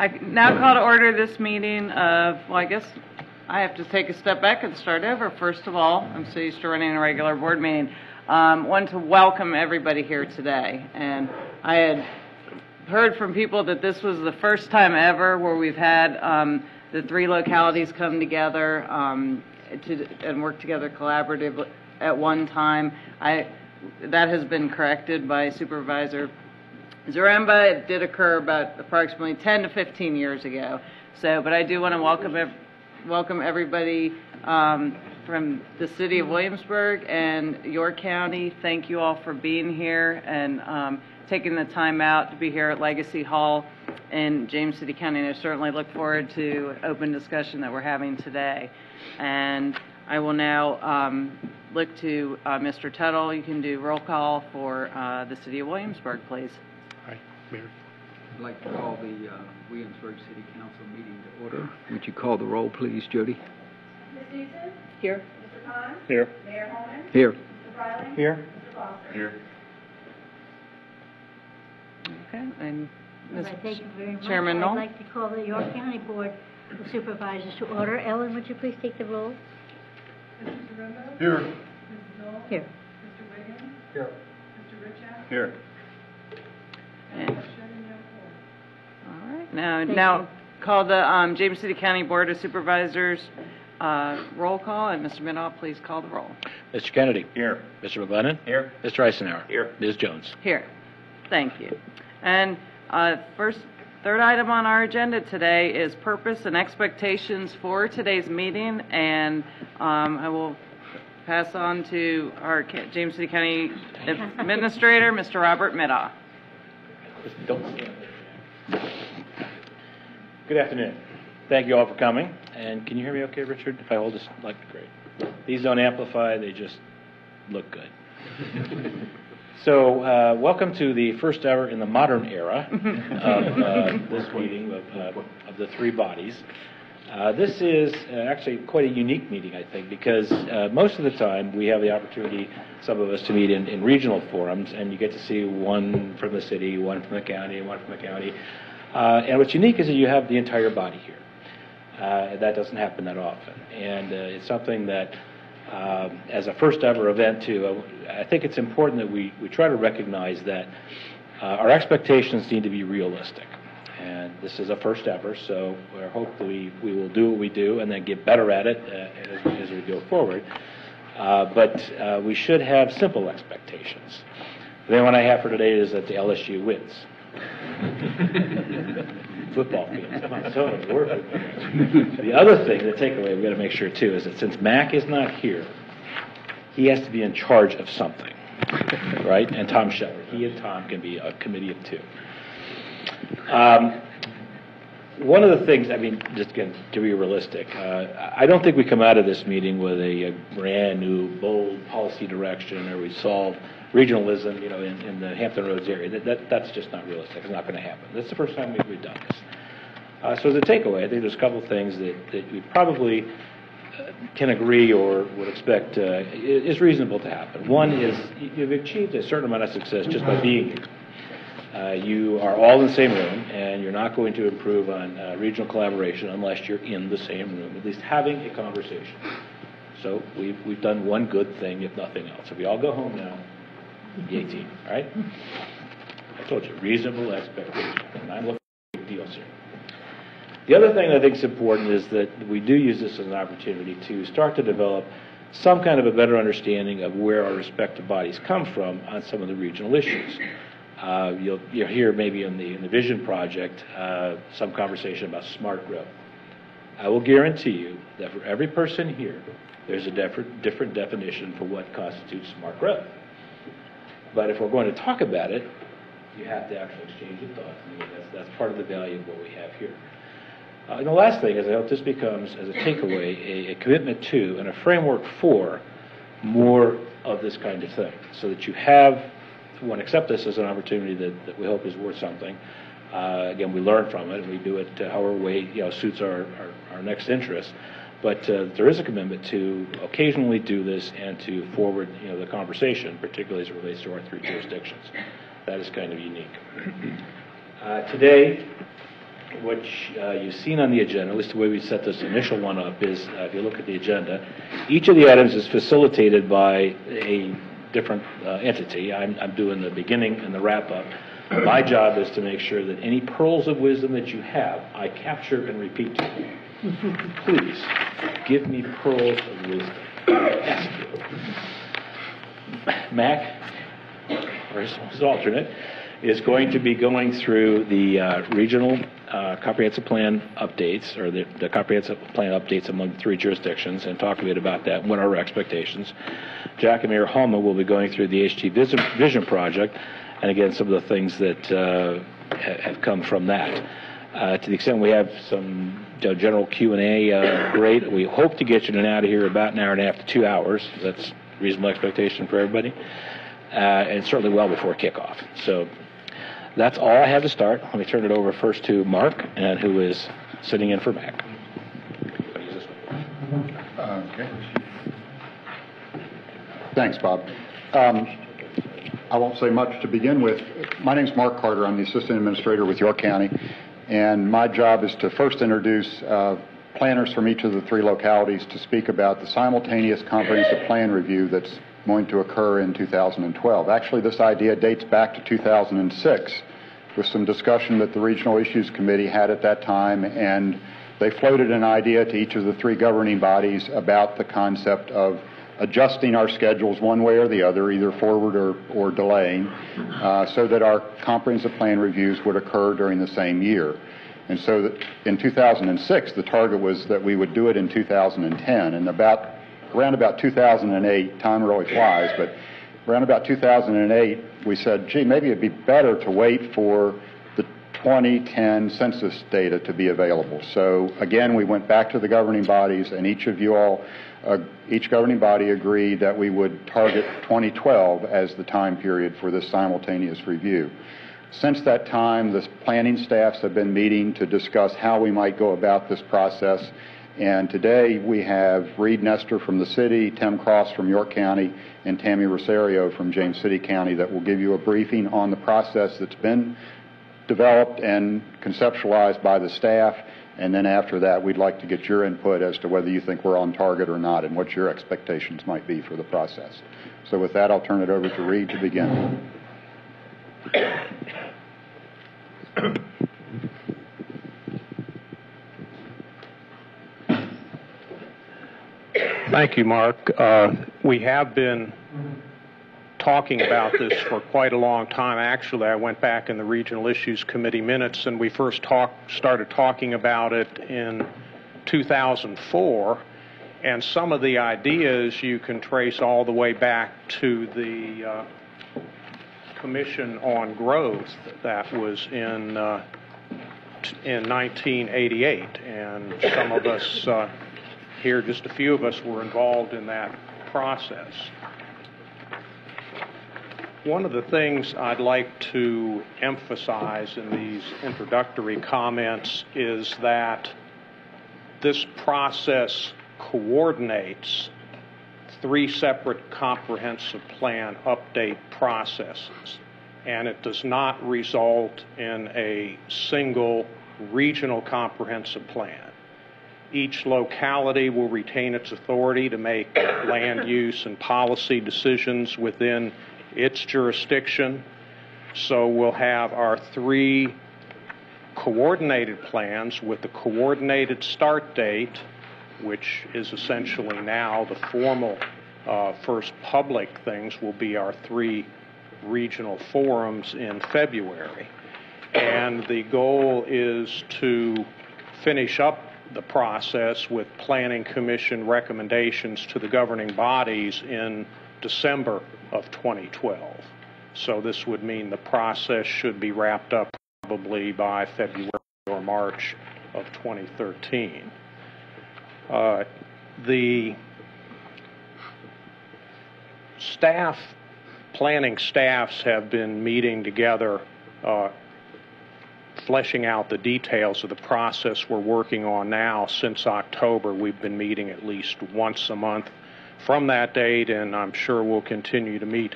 I now call to order this meeting of, well, I guess I have to take a step back and start over. First of all, I'm so used to running a regular board meeting. Want to welcome everybody here today. And I had heard from people that this was the first time ever where we've had the three localities come together and work together collaboratively at one time. That has been corrected by Supervisor Zaremba. It did occur about approximately 10 to 15 years ago. But I do want to welcome everybody from the City of Williamsburg and York County. Thank you all for being here and taking the time out to be here at Legacy Hall in James City County. And I certainly look forward to open discussion that we're having today. And I will now look to Mr. Tuttle. You can do roll call for the City of Williamsburg, please. Hi, Mayor. I'd like to call the Williamsburg City Council meeting to order. Would you call the roll, please, Jody? Ms. Neeson? Here. Mr. Pond? Here. Mayor Holman? Here. Mr. Riley? Here. Mr. Foster? Here. Okay. And Ms. Thank you very much. Chairman I'd Knoll? like to call the York County Board of Supervisors to order. Ellen, would you please take the roll? Mr. Zaremba? Here. Mrs. Knoll? Here. Mr. Wiggins? Here. Mr. Richow? Here. And And- Ms. Shedden, All right. Now call the James City County Board of Supervisors roll call, and Mr. Minow, please call the roll. Mr. Kennedy. Here. Mr. McGlennon. Here. Mr. Eisenhower. Here. Ms. Jones. Here. Thank you. And third item on our agenda today is purpose and expectations for today's meeting, and I will pass on to our James City County Administrator, Mr. Robert Minow. Don't stand there. Good afternoon. Thank you all for coming. And can you hear me okay, Richard? If I hold this, great. These don't amplify, they just look good. So, welcome to the first ever in the modern era of this meeting of the three bodies. This is actually quite a unique meeting, I think, because most of the time we have the opportunity, some of us, to meet in regional forums, and you get to see one from the city, one from the county, and one from the county. And what's unique is that you have the entire body here. That doesn't happen that often. And it's something that, as a first ever event too, I think it's important that we try to recognize that our expectations need to be realistic. And this is a first ever, so hopefully we will do what we do and then get better at it as we go forward. But we should have simple expectations. The one I have for today is that the LSU wins. Football field. Come on, so much work. The other thing, the takeaway we've got to make sure too, is that since Mac is not here, he has to be in charge of something, right? And Tom Shepard. He and Tom can be a committee of two. One of the things, just again, to be realistic, I don't think we come out of this meeting with a brand new, bold policy direction, or we solve regionalism, in the Hampton Roads area. That's just not realistic. It's not going to happen. That's the first time we've done this. So as a takeaway, I think there's a couple of things that we probably can agree or would expect is reasonable to happen. One is you've achieved a certain amount of success just by being here. You are all in the same room, and you're not going to improve on regional collaboration unless you're in the same room, at least having a conversation. So we've done one good thing, if nothing else. If we all go home now, the 18, all right? I told you, reasonable expectations. And I'm looking for big deals here. The other thing I think is important is that we do use this as an opportunity to start to develop some kind of a better understanding of where our respective bodies come from on some of the regional issues. You'll hear maybe in the Vision Project some conversation about smart growth. I will guarantee you that for every person here, there's a different definition for what constitutes smart growth. But if we're going to talk about it, you have to actually exchange your thoughts. And that's part of the value of what we have here. And the last thing is I hope this becomes, as a takeaway, a commitment to and a framework for more of this kind of thing, so that you have, one, accept this as an opportunity that we hope is worth something. Again, we learn from it, and we do it however way suits our next interest. But there is a commitment to occasionally do this and to forward the conversation, particularly as it relates to our three jurisdictions. That is kind of unique. Today, what you've seen on the agenda, at least the way we set this initial one up, is if you look at the agenda, each of the items is facilitated by a different entity. I'm doing the beginning and the wrap-up. My job is to make sure that any pearls of wisdom that you have, I capture and repeat to you. Please, give me pearls of wisdom. Ask you. Mac, or his alternate, is going to be going through the regional comprehensive plan updates, or the comprehensive plan updates among the 3 jurisdictions, and talk a bit about that and what are our expectations. Jack and Mayor Halma will be going through the HT Vision Project, and again, some of the things that have come from that. To the extent we have some general Q&A, great. We hope to get you in and out of here about an hour and a half to 2 hours. That's a reasonable expectation for everybody. And certainly well before kickoff. So that's all I have to start. Let me turn it over first to Mark, who is sitting in for Mac. Okay. Thanks, Bob. I won't say much to begin with. My name's Mark Carter. I'm the Assistant Administrator with York County, and my job is to first introduce planners from each of the 3 localities to speak about the simultaneous comprehensive plan review that's going to occur in 2012. Actually, this idea dates back to 2006 with some discussion that the Regional Issues Committee had at that time, and they floated an idea to each of the 3 governing bodies about the concept of adjusting our schedules one way or the other, either forward or delaying, so that our comprehensive plan reviews would occur during the same year. And so that in 2006, the target was that we would do it in 2010, and around about 2008, time really flies, but around about 2008, we said, gee, maybe it'd be better to wait for the 2010 census data to be available. So again, we went back to the governing bodies, and each governing body agreed that we would target 2012 as the time period for this simultaneous review. Since that time, the planning staffs have been meeting to discuss how we might go about this process. And today we have Reed Nestor from the city, Tim Cross from York County, and Tammy Rosario from James City County that will give you a briefing on the process that's been developed and conceptualized by the staff. And then after that, we'd like to get your input as to whether you think we're on target or not and what your expectations might be for the process. So with that, I'll turn it over to Reed to begin. Thank you, Mark. We have been talking about this for quite a long time. Actually, I went back in the Regional Issues Committee minutes, and we first started talking about it in 2004. And some of the ideas you can trace all the way back to the Commission on Growth that was in 1988. And some of us here, just a few of us, were involved in that process. One of the things I'd like to emphasize in these introductory comments is that this process coordinates 3 separate comprehensive plan update processes, and it does not result in a single regional comprehensive plan. Each locality will retain its authority to make land use and policy decisions within its jurisdiction. So we'll have our 3 coordinated plans with the coordinated start date, which is essentially now the formal first public things will be our 3 regional forums in February. And the goal is to finish up the process with Planning Commission recommendations to the governing bodies in December of 2012. So this would mean the process should be wrapped up probably by February or March of 2013. The planning staffs have been meeting together, fleshing out the details of the process we're working on now. Since October, we've been meeting at least once a month from that date, and I'm sure we'll continue to meet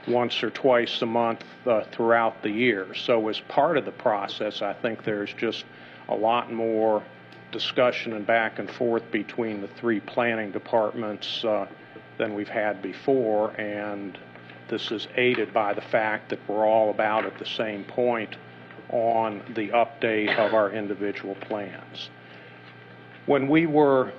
once or twice a month throughout the year. So as part of the process, I think there's just a lot more discussion and back and forth between the three planning departments than we've had before, and this is aided by the fact that we're all about at the same point on the update of our individual plans. When we were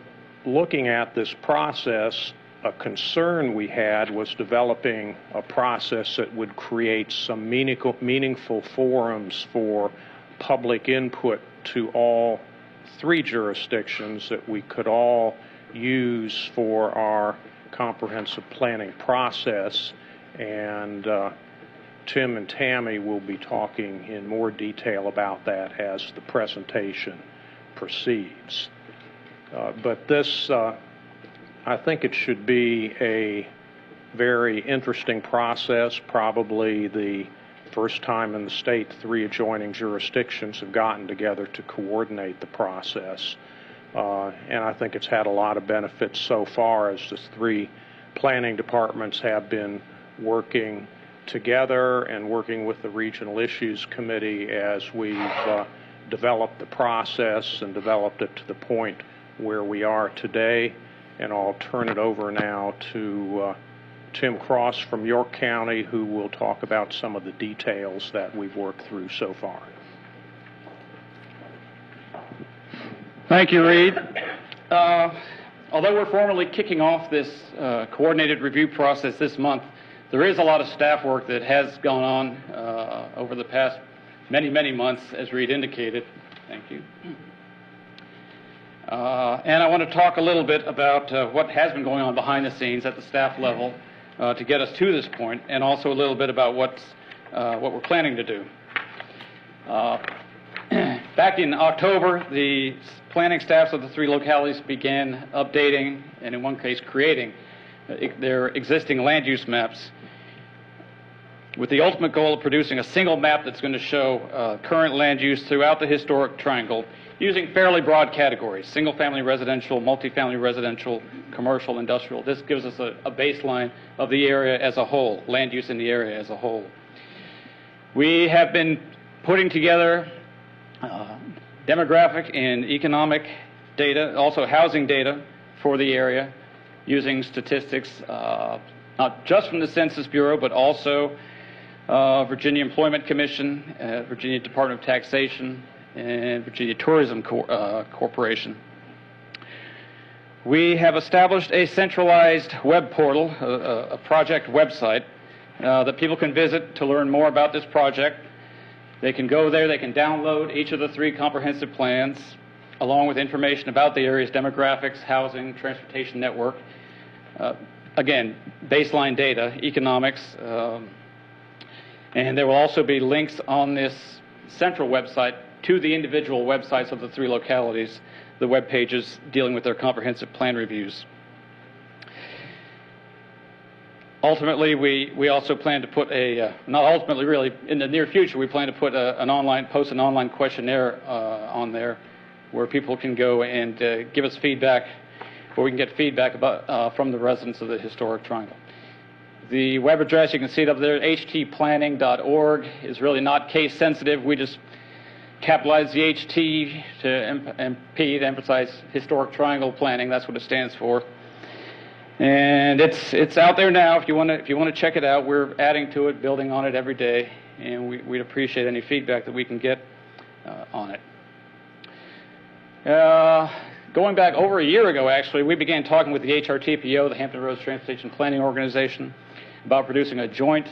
looking at this process, a concern we had was developing a process that would create some meaningful forums for public input to all three jurisdictions that we could all use for our comprehensive planning process. And Tim and Tammy will be talking in more detail about that as the presentation proceeds. But this, I think it should be a very interesting process, probably the first time in the state three adjoining jurisdictions have gotten together to coordinate the process. And I think it's had a lot of benefits so far as the three planning departments have been working together and working with the Regional Issues Committee as we've developed the process and developed it to the point where we are today. And I'll turn it over now to Tim Cross from York County, who will talk about some of the details that we've worked through so far. Thank you, Reed. Although we're formally kicking off this coordinated review process this month, there is a lot of staff work that has gone on over the past many months, as Reed indicated. Thank you. And I want to talk a little bit about what has been going on behind the scenes at the staff level to get us to this point, and also a little bit about what we're planning to do. Back in October, the planning staffs of the three localities began updating, and in one case creating, their existing land use maps, with the ultimate goal of producing a single map that's going to show current land use throughout the historic triangle using fairly broad categories: single-family residential, multifamily residential, commercial, industrial. This gives us a baseline of the area as a whole, land use in the area as a whole. We have been putting together demographic and economic data, also housing data for the area, using statistics not just from the Census Bureau, but also Virginia Employment Commission, Virginia Department of Taxation, and Virginia Tourism Corporation. We have established a centralized web portal, a project website that people can visit to learn more about this project. They can go there, they can download each of the three comprehensive plans, along with information about the area's demographics, housing, transportation network. Again, baseline data, economics, and there will also be links on this central website to the individual websites of the three localities, the web pages dealing with their comprehensive plan reviews. Ultimately, we also plan to put not ultimately really, in the near future, we plan to put post an online questionnaire on there where people can go and give us feedback, where we can get feedback about, from the residents of the historic triangle. The web address, you can see it up there, htplanning.org, is really not case sensitive. We just capitalize the HT to P to emphasize historic triangle planning. That's what it stands for. And it's out there now. If you want to check it out, we're adding to it, building on it every day, and we'd appreciate any feedback that we can get on it. Going back over a year ago, actually, we began talking with the HRTPO, the Hampton Roads Transportation Planning Organization, about producing a joint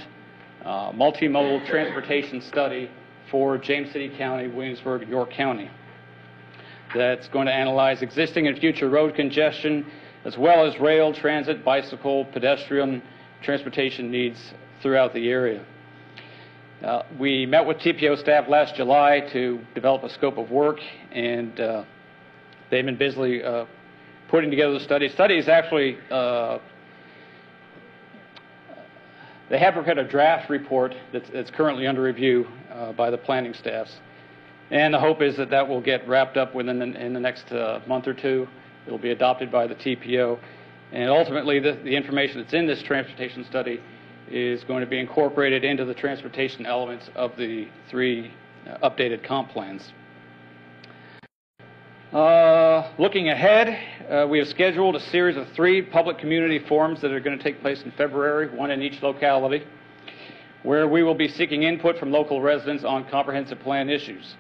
multimodal transportation study for James City County, Williamsburg, and York County. That's going to analyze existing and future road congestion, as well as rail, transit, bicycle, pedestrian transportation needs throughout the area. We met with TPO staff last July to develop a scope of work, and they've been busily putting together the study. The study is actually, they have prepared a draft report that's currently under review by the planning staffs. And the hope is that that will get wrapped up in the next month or two. It will be adopted by the TPO. And ultimately, the information that's in this transportation study is going to be incorporated into the transportation elements of the three updated comp plans. Looking ahead, we have scheduled a series of 3 public community forums that are going to take place in February, one in each locality, where we will be seeking input from local residents on comprehensive plan issues.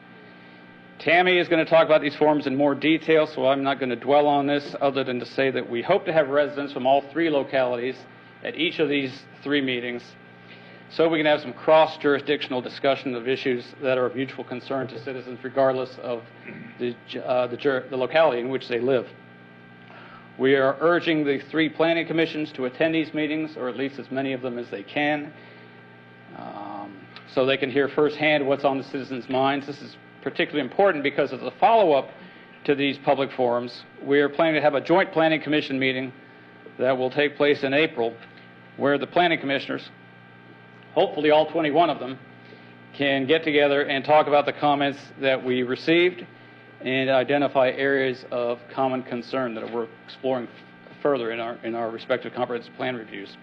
Tammy is going to talk about these forums in more detail, so I'm not going to dwell on this other than to say that we hope to have residents from all 3 localities at each of these 3 meetings, so we can have some cross-jurisdictional discussion of issues that are of mutual concern to citizens regardless of the locality in which they live. We are urging the 3 planning commissions to attend these meetings, or at least as many of them as they can, so they can hear firsthand what's on the citizens' minds. This is particularly important because as a follow-up to these public forums, we are planning to have a joint planning commission meeting that will take place in April, where the planning commissioners, hopefully all 21 of them, can get together and talk about the comments that we received and identify areas of common concern that we're exploring further in our respective comprehensive plan reviews.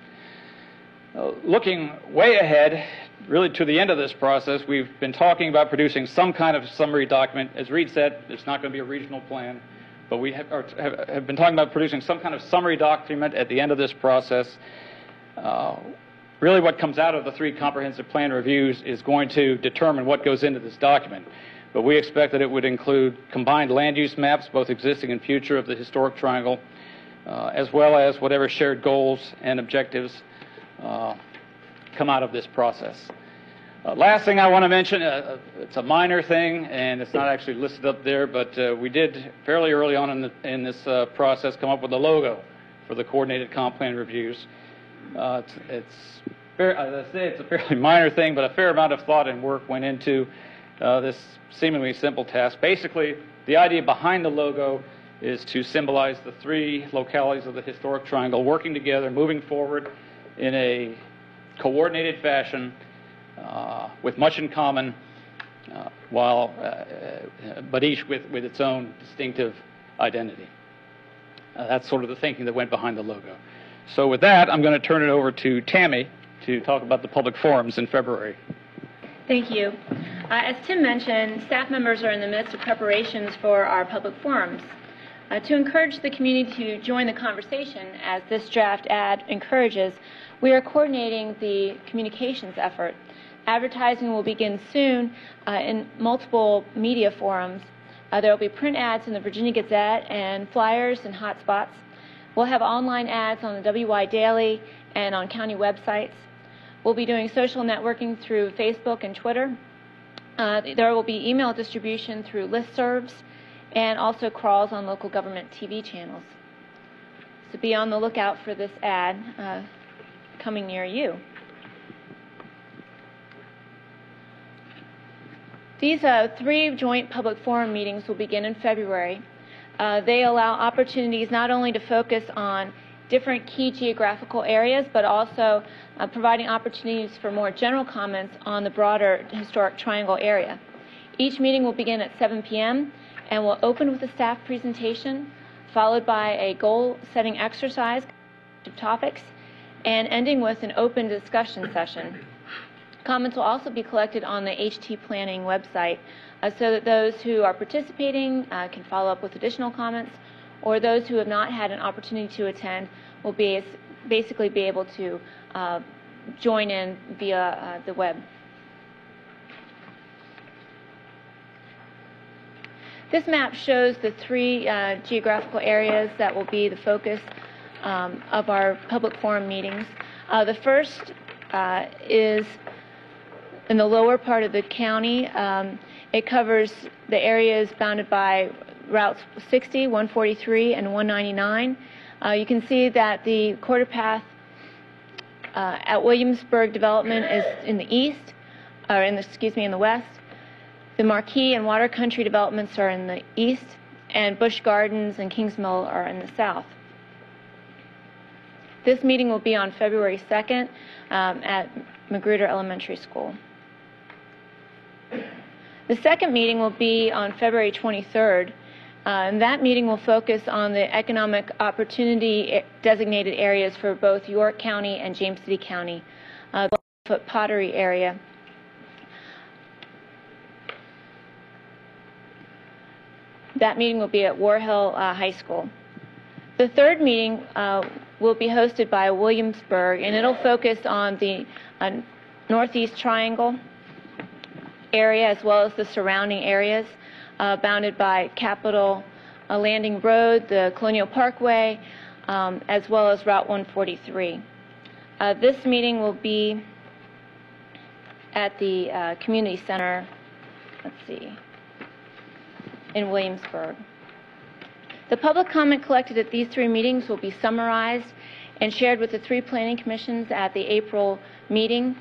Looking way ahead, really to the end of this process, we've been talking about producing some kind of summary document. As Reed said, it's not going to be a regional plan, but we have been talking about producing some kind of summary document at the end of this process. Really what comes out of the 3 comprehensive plan reviews is going to determine what goes into this document. But we expect that it would include combined land use maps, both existing and future, of the historic triangle, as well as whatever shared goals and objectives come out of this process. Last thing I want to mention, it's a minor thing, and it's not actually listed up there, but we did fairly early on in this process come up with a logo for the coordinated comp plan reviews. It's a fairly minor thing, but a fair amount of thought and work went into this seemingly simple task. Basically, the idea behind the logo is to symbolize the 3 localities of the historic triangle working together, moving forward in a coordinated fashion with much in common, but each with its own distinctive identity. That's sort of the thinking that went behind the logo. So with that, I'm going to turn it over to Tammy to talk about the public forums in February. Thank you. As Tim mentioned, staff members are in the midst of preparations for our public forums. To encourage the community to join the conversation, as this draft ad encourages, we are coordinating the communications effort. Advertising will begin soon in multiple media forums. There will be print ads in the Virginia Gazette and flyers and hotspots. We'll have online ads on the WY Daily and on county websites. We'll be doing social networking through Facebook and Twitter. There will be email distribution through listservs and also crawls on local government TV channels. So be on the lookout for this ad coming near you. These 3 joint public forum meetings will begin in February. They allow opportunities not only to focus on different key geographical areas, but also providing opportunities for more general comments on the broader historic triangle area. Each meeting will begin at 7 p.m. and will open with a staff presentation, followed by a goal-setting exercise of topics, and ending with an open discussion session. Comments will also be collected on the HT Planning website so that those who are participating can follow up with additional comments, or those who have not had an opportunity to attend will basically be able to join in via the web. This map shows the 3 geographical areas that will be the focus of our public forum meetings. The first is in the lower part of the county. It covers the areas bounded by routes 60, 143, and 199. You can see that the quarter path at Williamsburg development is in the east, or in the west. The Marquee and Water Country developments are in the east, and Busch Gardens and Kings Mill are in the south. This meeting will be on February 2nd at Magruder Elementary School. The second meeting will be on February 23rd, and that meeting will focus on the economic opportunity designated areas for both York County and James City County, the Blackfoot Pottery area. That meeting will be at War Hill High School. The third meeting will be hosted by Williamsburg, and it'll focus on the Northeast Triangle area as well as the surrounding areas bounded by Capitol Landing Road, the Colonial Parkway, as well as Route 143. This meeting will be at the Community Center, in Williamsburg. The public comment collected at these three meetings will be summarized and shared with the three planning commissions at the April meeting.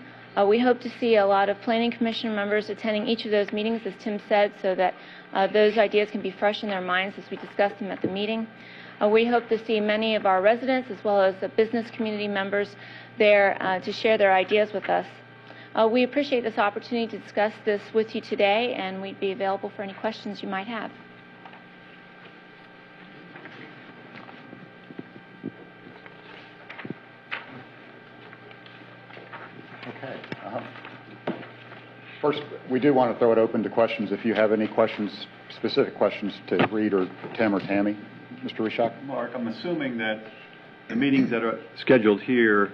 We hope to see a lot of planning commission members attending each of those meetings, as Tim said, so that those ideas can be fresh in their minds as we discuss them at the meeting. We hope to see many of our residents as well as the business community members there to share their ideas with us. We appreciate this opportunity to discuss this with you today, and we'd be available for any questions you might have. Okay. First, we do want to throw it open to questions. If you have any questions, specific questions to Reed or Tim or Tammy. Mr. Rishak? Mark, I'm assuming that the meetings that are scheduled here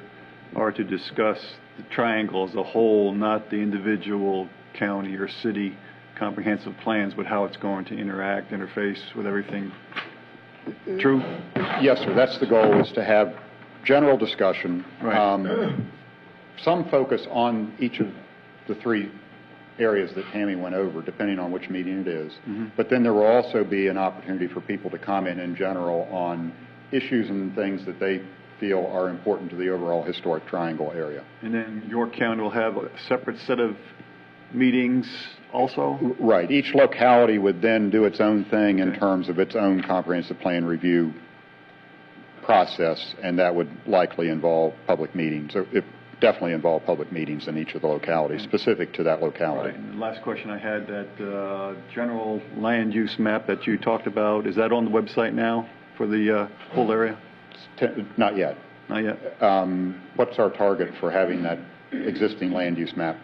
are to discuss the triangle as a whole, not the individual county or city comprehensive plans, but how it's going to interface with everything. True? Yes, sir. That's the goal, is to have general discussion. Right. Some focus on each of the three areas that Tammy went over, depending on which meeting it is. Mm-hmm. But then there will also be an opportunity for people to comment in general on issues and things that they feel are important to the overall historic triangle area. And then York County will have a separate set of meetings also? Right. Each locality would then do its own thing in terms of its own comprehensive plan review process, and that would likely involve public meetings. So it definitely involve public meetings in each of the localities, specific to that locality. Right. And the last question I had, that general land use map that you talked about, is that on the website now for the whole area? Not yet. Not yet. What's our target for having that existing land use map?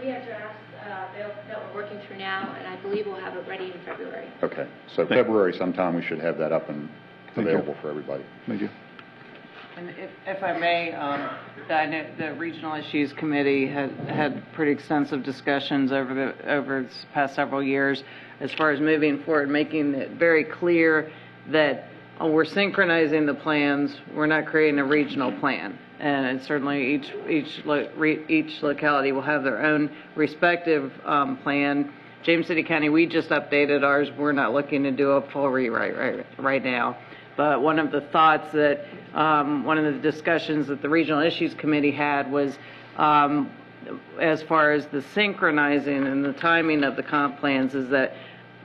We have drafts that we're working through now, and I believe we'll have it ready in February. Okay. So February sometime we should have that up and available for everybody. Thank you. And if I may, I know the Regional Issues Committee had pretty extensive discussions over the past several years as far as moving forward, making it very clear that we're synchronizing the plans. We're not creating a regional plan, and certainly each locality will have their own respective plan. James City County, we just updated ours. We're not looking to do a full rewrite right now. But one of the thoughts that, one of the discussions that the Regional Issues Committee had was as far as the synchronizing and the timing of the comp plans, is that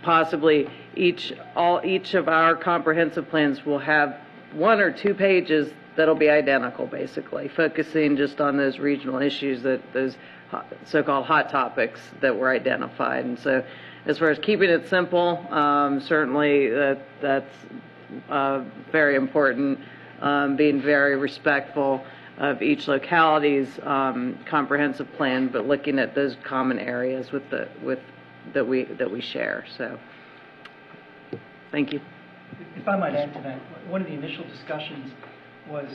possibly each of our comprehensive plans will have 1 or 2 pages that'll be identical, basically, focusing just on those regional issues, those so-called hot topics that were identified. And so as far as keeping it simple, certainly that's very important, being very respectful of each locality's comprehensive plan, but looking at those common areas that we share. So, thank you. If I might add to that, one of the initial discussions was,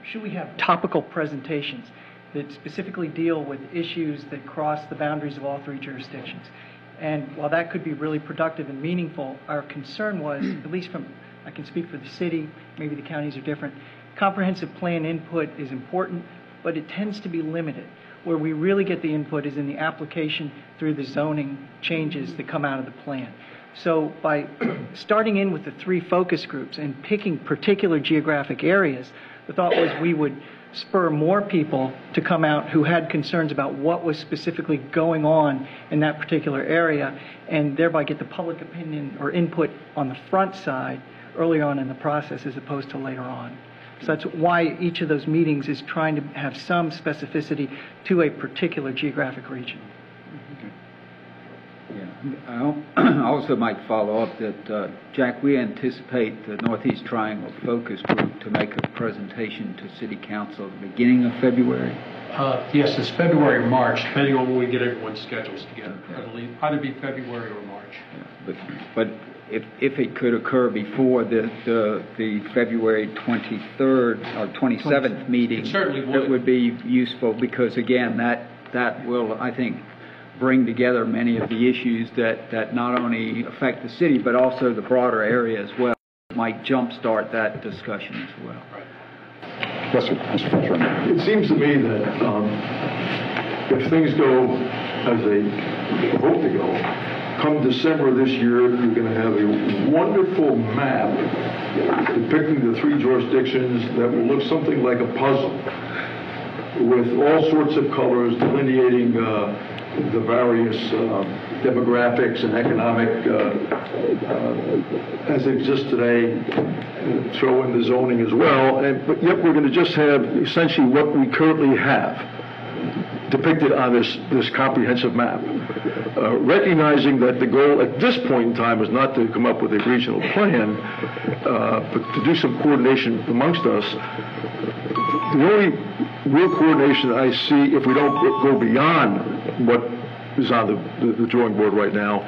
should we have topical presentations that specifically deal with issues that cross the boundaries of all 3 jurisdictions? And while that could be really productive and meaningful, our concern was, at least I can speak for the city, maybe the counties are different, comprehensive plan input is important, but it tends to be limited. Where we really get the input is in the application through the zoning changes that come out of the plan. So by starting in with the 3 focus groups and picking particular geographic areas, the thought was we would spur more people to come out who had concerns about what was specifically going on in that particular area, and thereby get the public opinion or input on the front side early on in the process as opposed to later on. So that's why each of those meetings is trying to have some specificity to a particular geographic region. Yeah. I also might follow up that, Jack, we anticipate the Northeast Triangle Focus Group to make a presentation to City Council at the beginning of February. Yes, it's February or March, depending on when we get everyone's schedules together. It'll either be February or March. But if it could occur before the February 23rd or 27th meeting, It certainly would. it would be useful, because again, that will, I think, bring together many of the issues that not only affect the city, but also the broader area as well. It might jumpstart that discussion as well. Yes, sir, Mr. President. It seems to me that if things go as they hope to go, come December of this year, you're going to have a wonderful map depicting the 3 jurisdictions that will look something like a puzzle, with all sorts of colors delineating the various demographics and economic as it exists today, throw in the zoning as well, but yet we're going to just have essentially what we currently have depicted on this comprehensive map. Recognizing that the goal at this point in time is not to come up with a regional plan, but to do some coordination amongst us. The only real coordination I see, if we don't go beyond what is on the drawing board right now,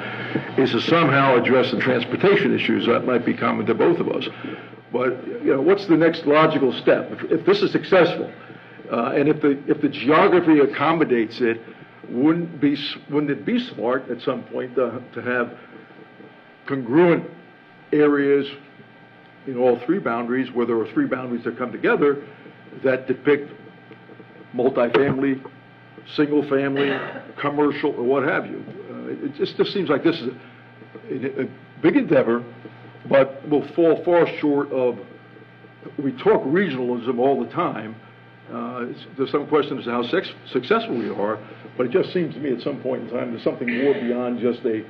is to somehow address the transportation issues that might be common to both of us. But what's the next logical step? If this is successful, and if the geography accommodates it, wouldn't it be smart at some point to have congruent areas in all 3 boundaries, where there are 3 boundaries that come together, that depict multifamily, single family, commercial, or what have you. It just seems like this is a big endeavor, but will fall far short of, we talk regionalism all the time. There's some question as to how successful we are, but it just seems to me at some point in time there's something more beyond just a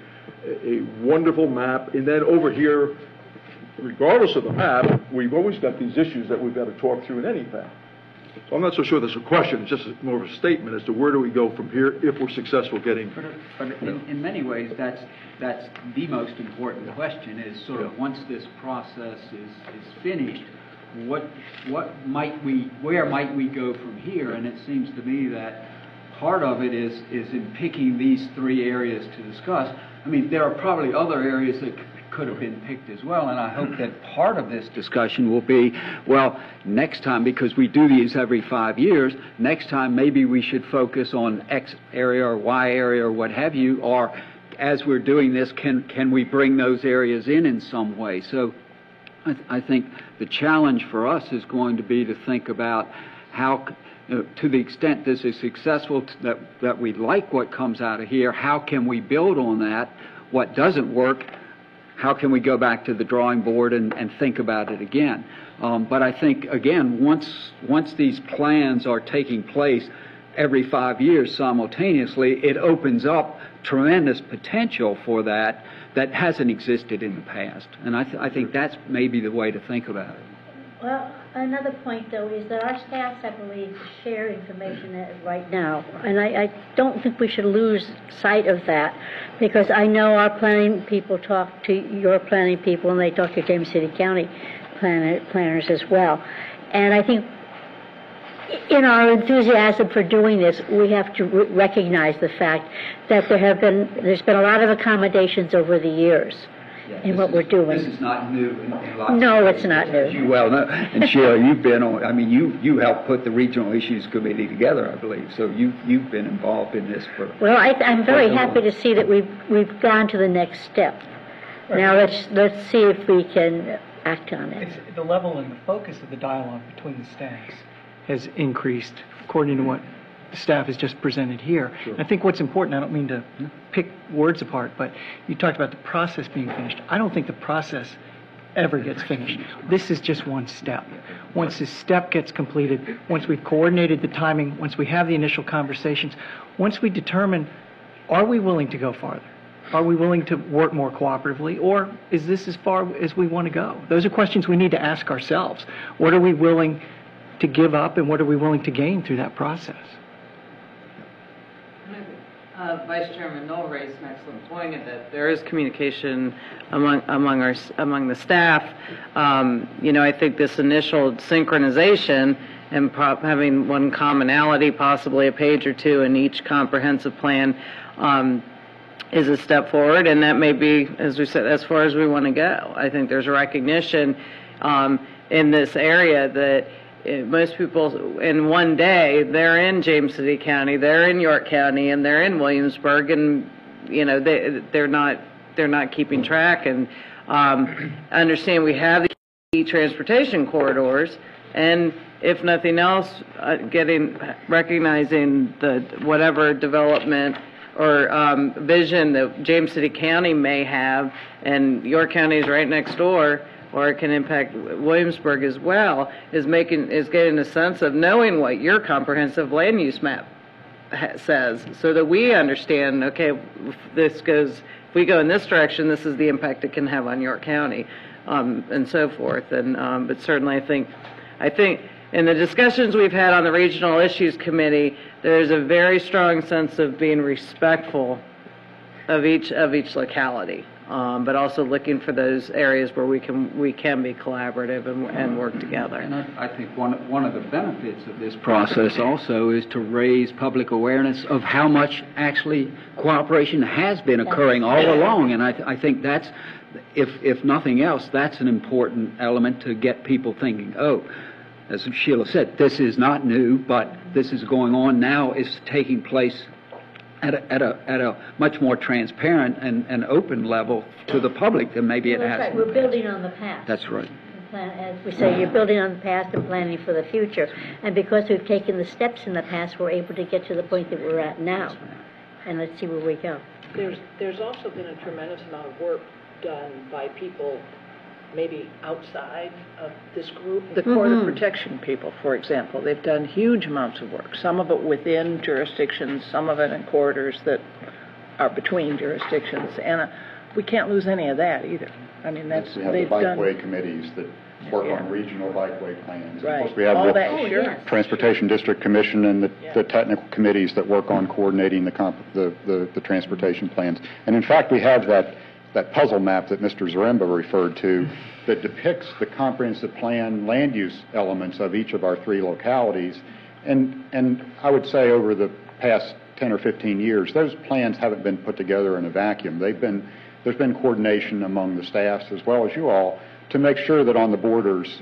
wonderful map. And then over here, regardless of the map, we've always got these issues that we've got to talk through in any map. So I'm not so sure that's a question, it's just more of a statement as to where do we go from here if we're successful getting... But in many ways, that's the most important question, is sort of once this process is finished, where might we go from here? And it seems to me that part of it is in picking these 3 areas to discuss. I mean, there are probably other areas that could have been picked as well, and I hope that part of this discussion will be, well, next time, because we do these every 5 years, next time maybe we should focus on X area or Y area or what have you, or as we're doing this, can we bring those areas in some way? So I think the challenge for us is going to be to think about how, to the extent this is successful, that we like what comes out of here, how can we build on that? What doesn't work, how can we go back to the drawing board and think about it again? But I think, again, once these plans are taking place every 5 years simultaneously, it opens up tremendous potential for that hasn't existed in the past. And I think that's maybe the way to think about it. Well, another point, though, is that our staffs, I believe, share information right now. And I don't think we should lose sight of that, because I know our planning people talk to your planning people, and they talk to James City County planners as well. And I think in our enthusiasm for doing this, we have to recognize the fact that there's been a lot of accommodations over the years. In what we're doing. This is not new in lots of No, ways. it's not new. As you well know. And Sheila, you've been on, I mean, you helped put the Regional Issues Committee together, I believe. So you've been involved in this for... Well, I'm very happy to see that we've gone to the next step. Right. Now let's see if we can act on it. It's the level and the focus of the dialogue between the staffs has increased according to what the staff has just presented here. Sure. I think what's important, I don't mean to pick words apart, but you talked about the process being finished. I don't think the process ever gets finished. This is just one step. Once this step gets completed, once we've coordinated the timing, once we have the initial conversations, once we determine, are we willing to go farther? Are we willing to work more cooperatively, or is this as far as we want to go? Those are questions we need to ask ourselves. What are we willing to give up, and what are we willing to gain through that process? Vice Chairman Knoll raised an excellent point in that there is communication among the staff. I think this initial synchronization and having one commonality, possibly a page or two in each comprehensive plan, is a step forward, and that may be, as we said, as far as we want to go. I think there's a recognition in this area that most people in one day, they're in James City County, they're in York County, and they're in Williamsburg, and they're not keeping track. And understand we have the key transportation corridors, and if nothing else, recognizing the whatever development or vision that James City County may have, and York County is right next door, or it can impact Williamsburg as well, is getting a sense of knowing what your comprehensive land use map says, so that we understand, okay, if we go in this direction, this is the impact it can have on York County, and so forth. And but certainly, I think in the discussions we've had on the Regional Issues Committee, there's a very strong sense of being respectful of each locality, but also looking for those areas where we can be collaborative and work together. And I think one of the benefits of this process also is to raise public awareness of how much actually cooperation has been occurring all along, and I think that's, if nothing else, that's an important element to get people thinking, oh, as Sheila said, this is not new, but this is going on now. It's taking place at a much more transparent and open level to the public than maybe it has. That's right. We're building on the past. That's right. As we say, you're building on the past and planning for the future. And because we've taken the steps in the past, we're able to get to the point that we're at now. And let's see where we go. There's also been a tremendous amount of work done by people maybe outside of this group. The Corridor Protection people, for example, they've done huge amounts of work, some of it within jurisdictions, some of it in corridors that are between jurisdictions, and we can't lose any of that either. I mean, that's, we have the bikeway committees that work on regional bikeway plans. Right. Of course, we have all the that, Transportation District Commission and the technical committees that work on coordinating the transportation plans. And in fact, we have that puzzle map that Mr. Zaremba referred to that depicts the comprehensive plan land use elements of each of our three localities. And I would say over the past 10 or 15 years, those plans haven't been put together in a vacuum. There's been coordination among the staffs as well as you all to make sure that on the borders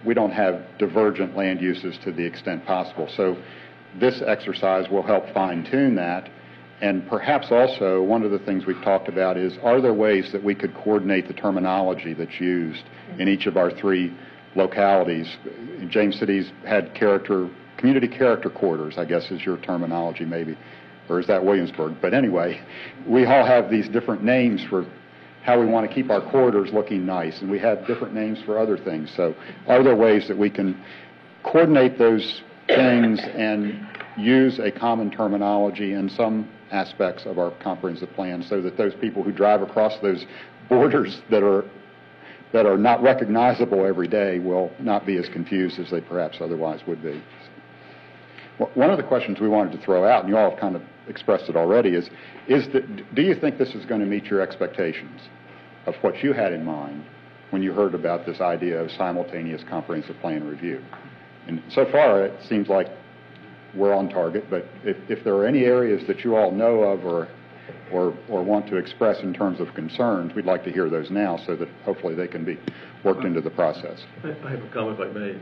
we don't have divergent land uses to the extent possible. So this exercise will help fine-tune that. And perhaps also one of the things we've talked about is, are there ways that we could coordinate the terminology that's used in each of our three localities? James City's had community character corridors, I guess is your terminology maybe, or is that Williamsburg? But anyway, we all have these different names for how we want to keep our corridors looking nice, and we have different names for other things. So are there ways that we can coordinate those things and use a common terminology in some aspects of our comprehensive plan so that those people who drive across those borders that are not recognizable every day will not be as confused as they perhaps otherwise would be. One of the questions we wanted to throw out, and you all have kind of expressed it already, is that do you think this is going to meet your expectations of what you had in mind when you heard about this idea of simultaneous comprehensive plan review? And so far it seems like we're on target, but if there are any areas that you all know of or want to express in terms of concerns, we'd like to hear those now so that hopefully they can be worked into the process. I have a comment, if I may.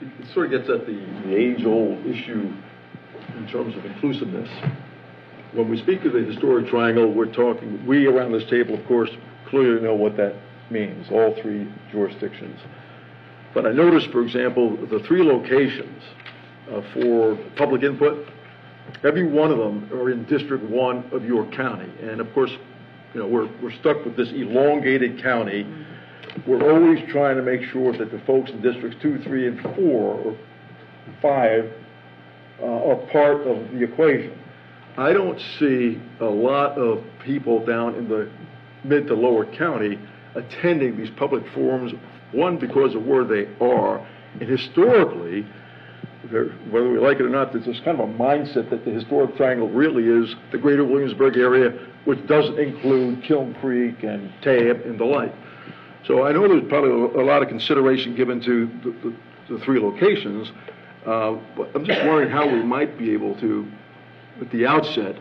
It sort of gets at the age-old issue in terms of inclusiveness. When we speak of the historic triangle, we around this table, of course, clearly know what that means, all three jurisdictions. But I noticed, for example, the three locations for public input, every one of them are in District 1 of York County. And of course, we're stuck with this elongated county. We're always trying to make sure that the folks in Districts 2, 3, and 4, or 5 are part of the equation. I don't see a lot of people down in the mid to lower county attending these public forums, one, because of where they are, and historically, whether we like it or not, there's this kind of a mindset that the historic triangle really is the greater Williamsburg area, which doesn't include Kiln Creek and Tab and the like. So I know there's probably a lot of consideration given to the three locations, but I'm just wondering how we might be able to, at the outset,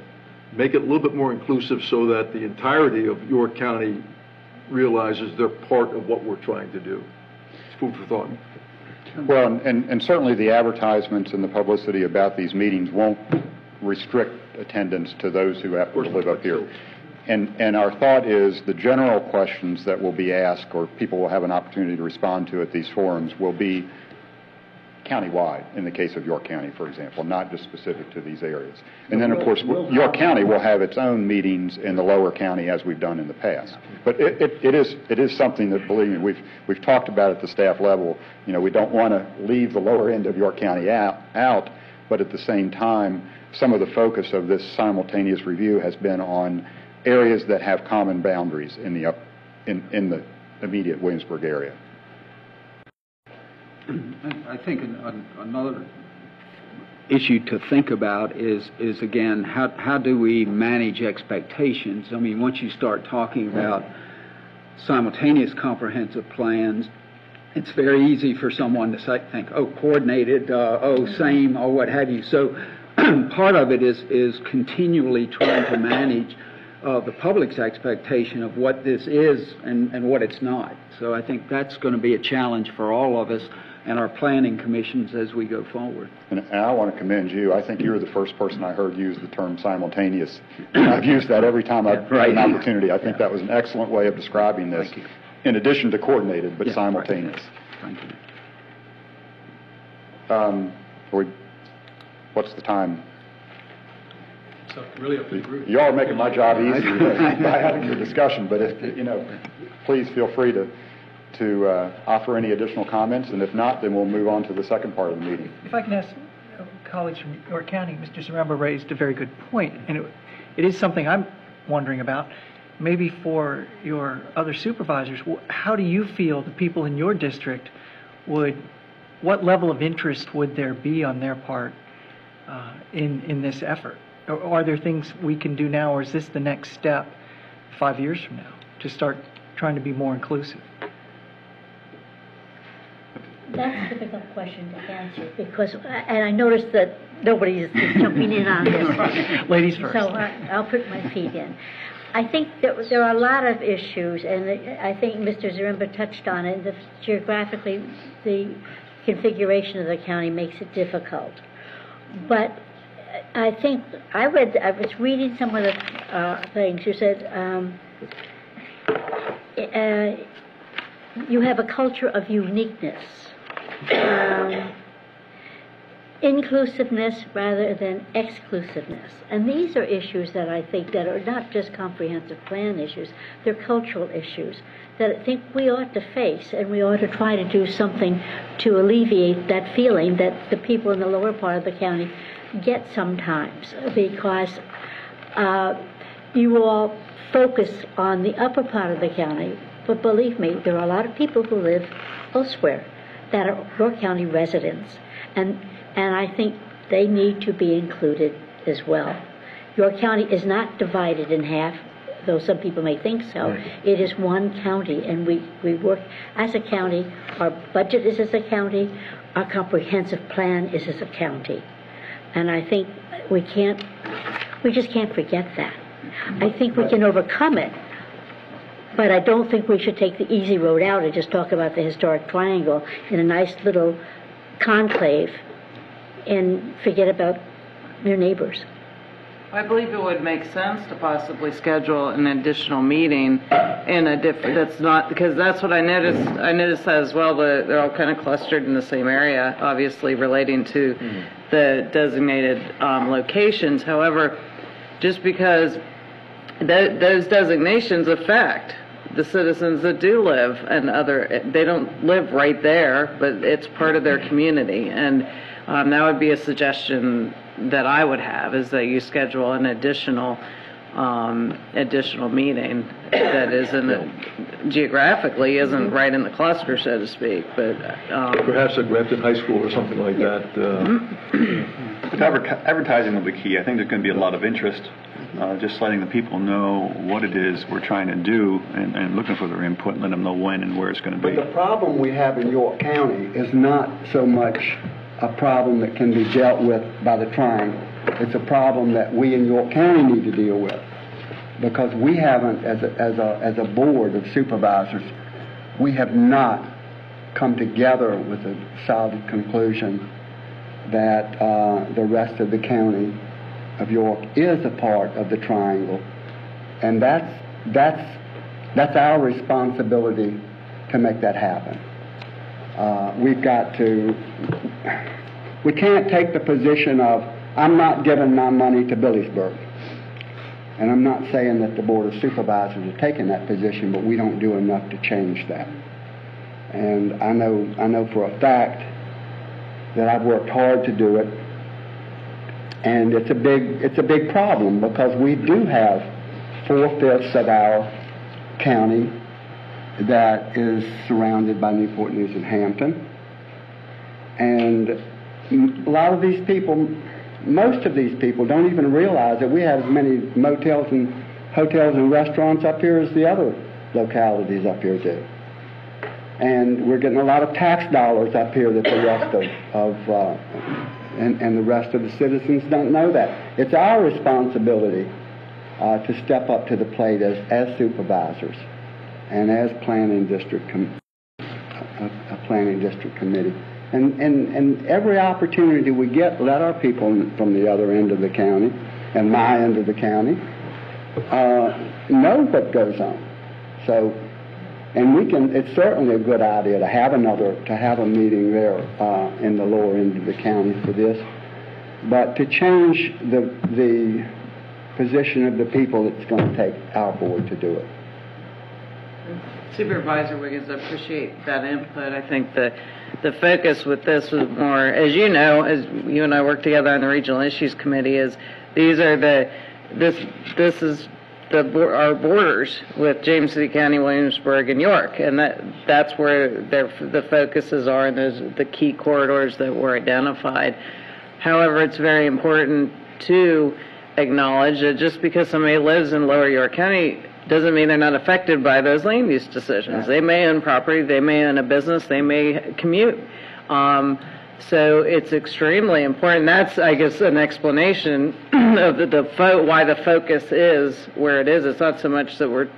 make it a little bit more inclusive so that the entirety of York County realizes they're part of what we're trying to do. It's food for thought. Well, and certainly the advertisements and the publicity about these meetings won't restrict attendance to those who happen to live up here. And our thought is the general questions that will be asked or people will have an opportunity to respond to at these forums will be countywide, in the case of York County, for example, not just specific to these areas. And then, of course, York County will have its own meetings in the lower county as we've done in the past. But it is something that, believe me, we've talked about at the staff level. You know, we don't want to leave the lower end of York County out, but at the same time, some of the focus of this simultaneous review has been on areas that have common boundaries in the immediate Williamsburg area. I think another issue to think about is again, how do we manage expectations? I mean, once you start talking about simultaneous comprehensive plans, it's very easy for someone to think, oh, coordinated, same, or what have you. So part of it is continually trying to manage the public's expectation of what this is and what it's not. So I think that's going to be a challenge for all of us and our planning commissions as we go forward. And I want to commend you. I think you're the first person I heard use the term simultaneous. I've used that every time I've had an opportunity. I think that was an excellent way of describing this, in addition to coordinated, but simultaneous. Thank you. What's the time? So really up to the group. You all are making my job easy by having your discussion, but if, please feel free to offer any additional comments, and if not, then we'll move on to the second part of the meeting. If I can ask colleagues from York County, Mr. Zaremba raised a very good point, and it is something I'm wondering about. Maybe for your other supervisors, how do you feel the people in your district what level of interest would there be on their part in this effort? Or are there things we can do now, or is this the next step 5 years from now to start trying to be more inclusive? That's a difficult question to answer because, and I noticed that nobody is jumping in on this. Ladies first. So I'll put my feet in. I think that there are a lot of issues, and I think Mr. Zaremba touched on it. Geographically, the configuration of the county makes it difficult. But I think I was reading some of the things. You said you have a culture of uniqueness. Inclusiveness rather than exclusiveness. And these are issues that I think that are not just comprehensive plan issues, they're cultural issues that I think we ought to face, and we ought to try to do something to alleviate that feeling that the people in the lower part of the county get sometimes, because you all focus on the upper part of the county, but believe me, there are a lot of people who live elsewhere that are York County residents, and I think they need to be included as well. York County is not divided in half, though some people may think so. Right. It is one county, and we work as a county. Our budget is as a county. Our comprehensive plan is as a county. And I think we just can't forget that. I think we can overcome it, but I don't think we should take the easy road out and just talk about the historic triangle in a nice little conclave and forget about your neighbors. I believe it would make sense to possibly schedule an additional meeting in a different, that's not, because that's what I noticed. I noticed that as well, they're all kind of clustered in the same area, obviously relating to the designated locations. However, just because those designations affect the citizens that do live and they don't live right there, but it's part of their community. And that would be a suggestion that I would have, is that you schedule an additional meeting that is geographically isn't right in the cluster, so to speak, but... Perhaps at Grafton High School or something like that. But advertising will be key. I think there's going to be a lot of interest, just letting the people know what it is we're trying to do and looking for their input and letting them know when and where it's going to be. But the problem we have in York County is not so much a problem that can be dealt with by the triangle. It's a problem that we in York County need to deal with, because we haven't, as a board of supervisors, we have not come together with a solid conclusion that the rest of the county of York is a part of the triangle, and that's our responsibility to make that happen. We can't take the position of, I'm not giving my money to Billingsburg. And I'm not saying that the Board of Supervisors are taking that position, but we don't do enough to change that. And I know for a fact that I've worked hard to do it, and it's a big problem, because we do have 4/5 of our county that is surrounded by Newport News and Hampton. And a lot of these people, most of these people don't even realize that we have as many motels and hotels and restaurants up here as the other localities up here do. And we're getting a lot of tax dollars up here that the rest and the rest of the citizens don't know that. It's our responsibility to step up to the plate as supervisors and as a planning district committee. And every opportunity we get, let our people from the other end of the county and my end of the county know what goes on. So, and it's certainly a good idea to have a meeting there in the lower end of the county for this. But to change the position of the people, it's going to take our board to do it. Supervisor Wiggins, I appreciate that input. I think the focus with this was more, as you know, as you and I work together on the Regional Issues Committee, is this is our borders with James City County, Williamsburg, and York, and that's where the focuses are, and the key corridors that were identified. However, it's very important to acknowledge that just because somebody lives in Lower York County doesn't mean they're not affected by those land use decisions. Right. They may own property, they may own a business, they may commute. So it's extremely important. That's, I guess, an explanation of why the focus is where it is. It's not so much that we're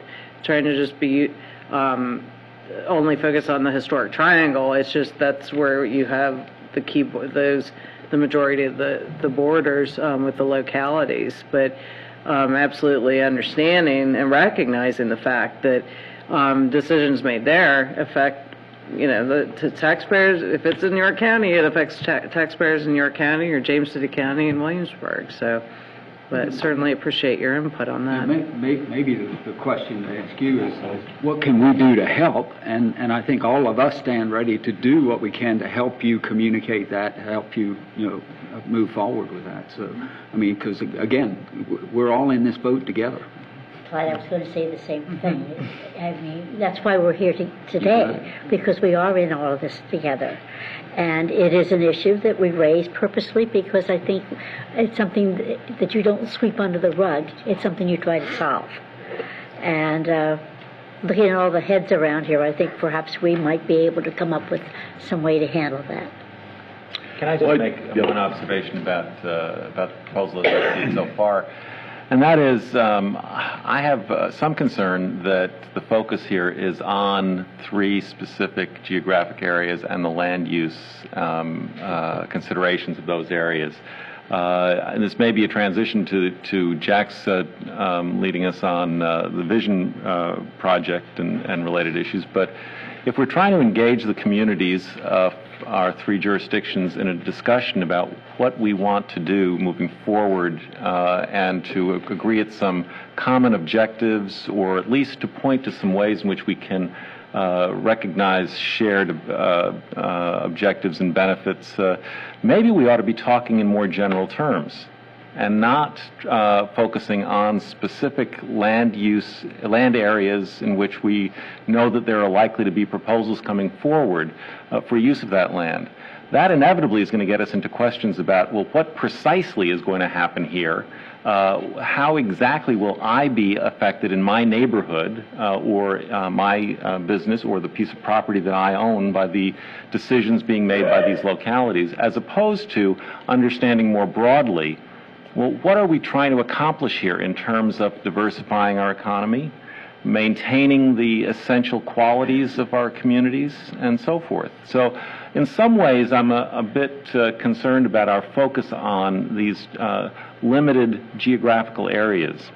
trying to just be only focus on the historic triangle. It's just that's where you have the majority of the borders with the localities. But absolutely understanding and recognizing the fact that decisions made there affect, the taxpayers. If it's in York County, it affects taxpayers in York County or James City County and Williamsburg. So, but certainly appreciate your input on that. Maybe the question to ask you is what can we do to help? And I think all of us stand ready to do what we can to help you communicate that, help you, move forward with that. So, because again, we're all in this boat together. I was going to say the same thing. That's why we're here today, because we are in all of this together. And it is an issue that we raise purposely, because I think it's something that you don't sweep under the rug. It's something you try to solve. And looking at all the heads around here, I think perhaps we might be able to come up with some way to handle that. Can I just make one observation about the proposal as I see it so far? And that is, I have some concern that the focus here is on 3 specific geographic areas and the land use considerations of those areas. And this may be a transition to Jack's leading us on the vision project and related issues. But if we're trying to engage the communities of our 3 jurisdictions in a discussion about what we want to do moving forward and to agree at some common objectives, or at least to point to some ways in which we can recognize shared objectives and benefits, maybe we ought to be talking in more general terms. and not focusing on specific land areas in which we know that there are likely to be proposals coming forward for use of that land. That inevitably is going to get us into questions about, well, what precisely is going to happen here? How exactly will I be affected in my neighborhood or my business or the piece of property that I own by the decisions being made by these localities, as opposed to understanding more broadly, well, what are we trying to accomplish here in terms of diversifying our economy, maintaining the essential qualities of our communities, and so forth. So in some ways, I'm a bit concerned about our focus on these limited geographical areas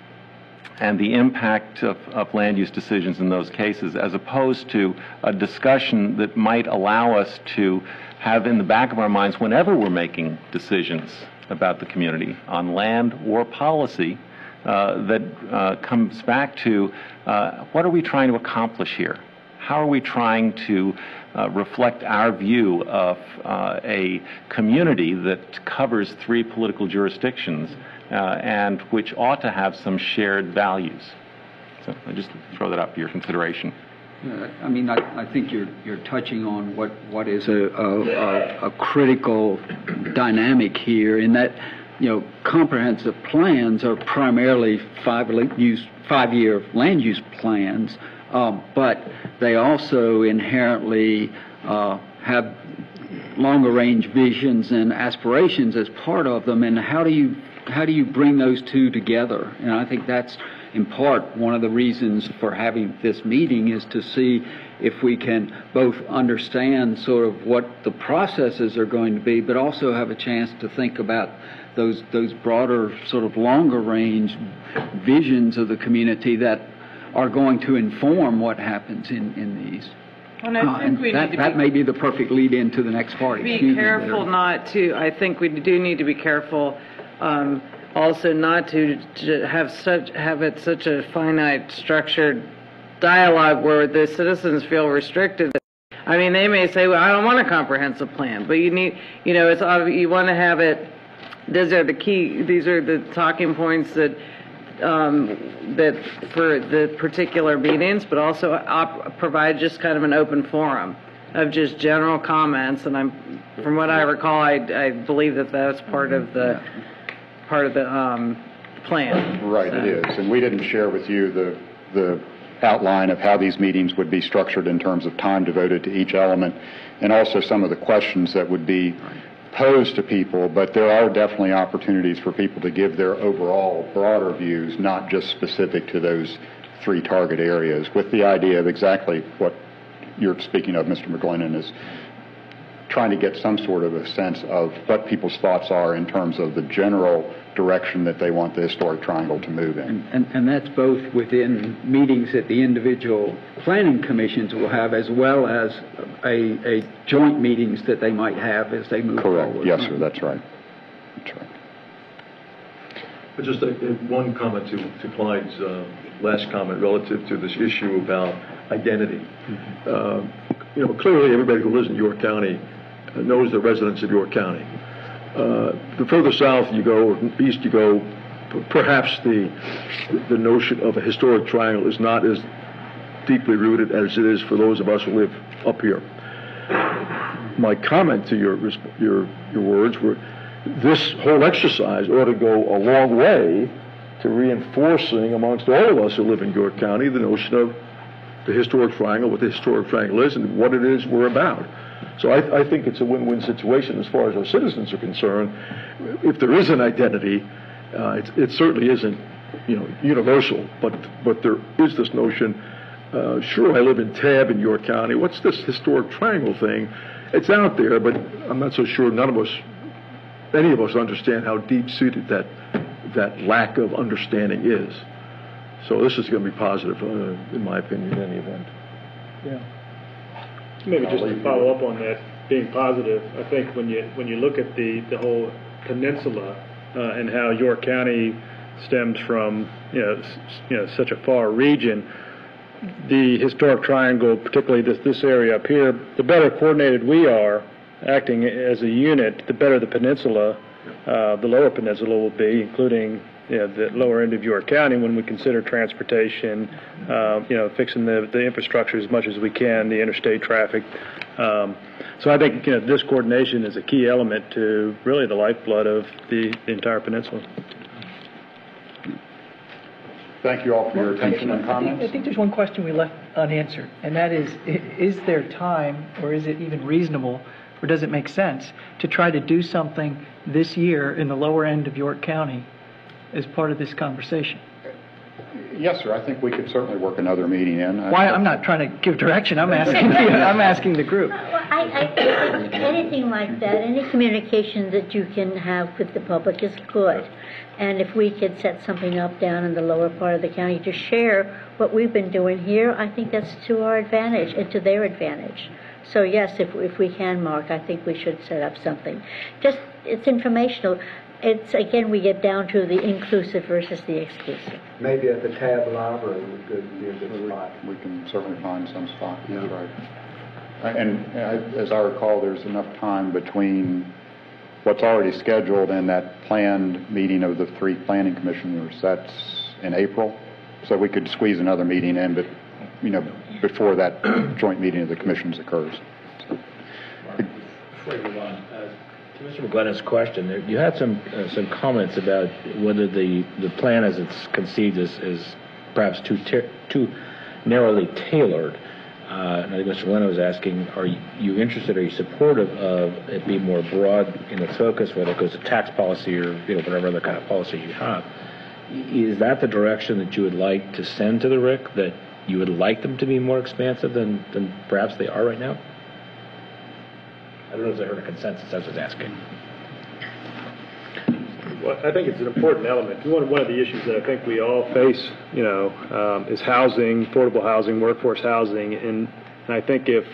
and the impact of land use decisions in those cases, as opposed to a discussion that might allow us to have in the back of our minds whenever we're making decisions about the community on land or policy that comes back to what are we trying to accomplish here? How are we trying to reflect our view of a community that covers 3 political jurisdictions and which ought to have some shared values? So I just throw that up for your consideration. I mean, I think you're touching on what is a critical dynamic here, in that, you know, comprehensive plans are primarily 5-year land use plans, but they also inherently have longer range visions and aspirations as part of them. And how do you bring those two together? And I think that's in part one of the reasons for having this meeting, is to see if we can both understand sort of what the processes are going to be, but also have a chance to think about those broader sort of longer range visions of the community that are going to inform what happens in these. And I think that may be the perfect lead into the next part. Be careful not to. I think we do need to be careful also not to have it such a finite, structured dialogue where the citizens feel restricted. I mean, they may say, "Well, I don't want a comprehensive plan," but you need, you know, it's you want to have it. These are the talking points that for the particular meetings, but also provide just kind of an open forum of just general comments. And from what I recall, I believe that that's part of the plan. Right, So. it is. And we didn't share with you the outline of how these meetings would be structured in terms of time devoted to each element, and also some of the questions that would be posed to people. But there are definitely opportunities for people to give their overall broader views, not just specific to those 3 target areas, with the idea of exactly what you're speaking of, Mr. McGlennon, is trying to get some sort of a sense of what people's thoughts are in terms of the general direction that they want the historic triangle to move in. And that's both within meetings that the individual planning commissions will have, as well as a joint meetings that they might have as they move Correct. forward. Yes, sir. That's right. That's right. But just one comment to Clyde's last comment relative to this issue about identity. You know, clearly everybody who lives in York County knows the residents of York County. The further south you go, or east you go, perhaps the notion of a historic triangle is not as deeply rooted as it is for those of us who live up here. My comment to your words were, this whole exercise ought to go a long way to reinforcing amongst all of us who live in York County the notion of the historic triangle, what the historic triangle is, and what it is we're about. So I think it's a win-win situation as far as our citizens are concerned. If there is an identity, it certainly isn't, you know, universal, but there is this notion. Sure, I live in Tab in York County. What's this historic triangle thing? It's out there, but I'm not so sure any of us understand how deep-seated that lack of understanding is. So this is going to be positive, in my opinion, in any event. Yeah. Maybe just to follow up on that, being positive, I think when you look at the whole peninsula and how York County stems from such a far region, the historic triangle, particularly this area up here, the better coordinated we are acting as a unit, the better the peninsula the lower peninsula will be, including the lower end of York County when we consider transportation, fixing the infrastructure as much as we can, the interstate traffic. So I think this coordination is a key element to really the lifeblood of the entire peninsula. Thank you all for your attention and comments. I think there's one question we left unanswered, and that is there time, or is it even reasonable, or does it make sense to try to do something this year in the lower end of York County as part of this conversation? Yes, sir. I think we could certainly work another meeting in. I'm not trying to give direction. I'm asking. I'm asking the group. I think anything like that, any communication that you can have with the public is good. And if we could set something up down in the lower part of the county to share what we've been doing here, I think that's to our advantage and to their advantage. So yes, if we can, Mark, I think we should set up something. Just, it's informational. It's, again, we get down to the inclusive versus the exclusive. Maybe at the Tab Library would be a good spot. We can certainly find some spot. Yeah. That's right. And as I recall, there's enough time between what's already scheduled and that planned meeting of the 3 planning commissioners. That's in April. So we could squeeze another meeting in, but, before that joint meeting of the commissions occurs. So. Before you move on, to Mr. McGlennon's question, you had some comments about whether the plan as it's conceived is perhaps too narrowly tailored. And I think Mr. McGlennon was asking, are you interested, are you supportive of it being more broad in its focus, whether it goes to tax policy or whatever other kind of policy you have? Is that the direction that you would like to send to the RIC, that you would like them to be more expansive than perhaps they are right now? I don't know if I heard a consensus. I was asking. Well, I think it's an important element. One of the issues that I think we all face, is housing, affordable housing, workforce housing, and I think if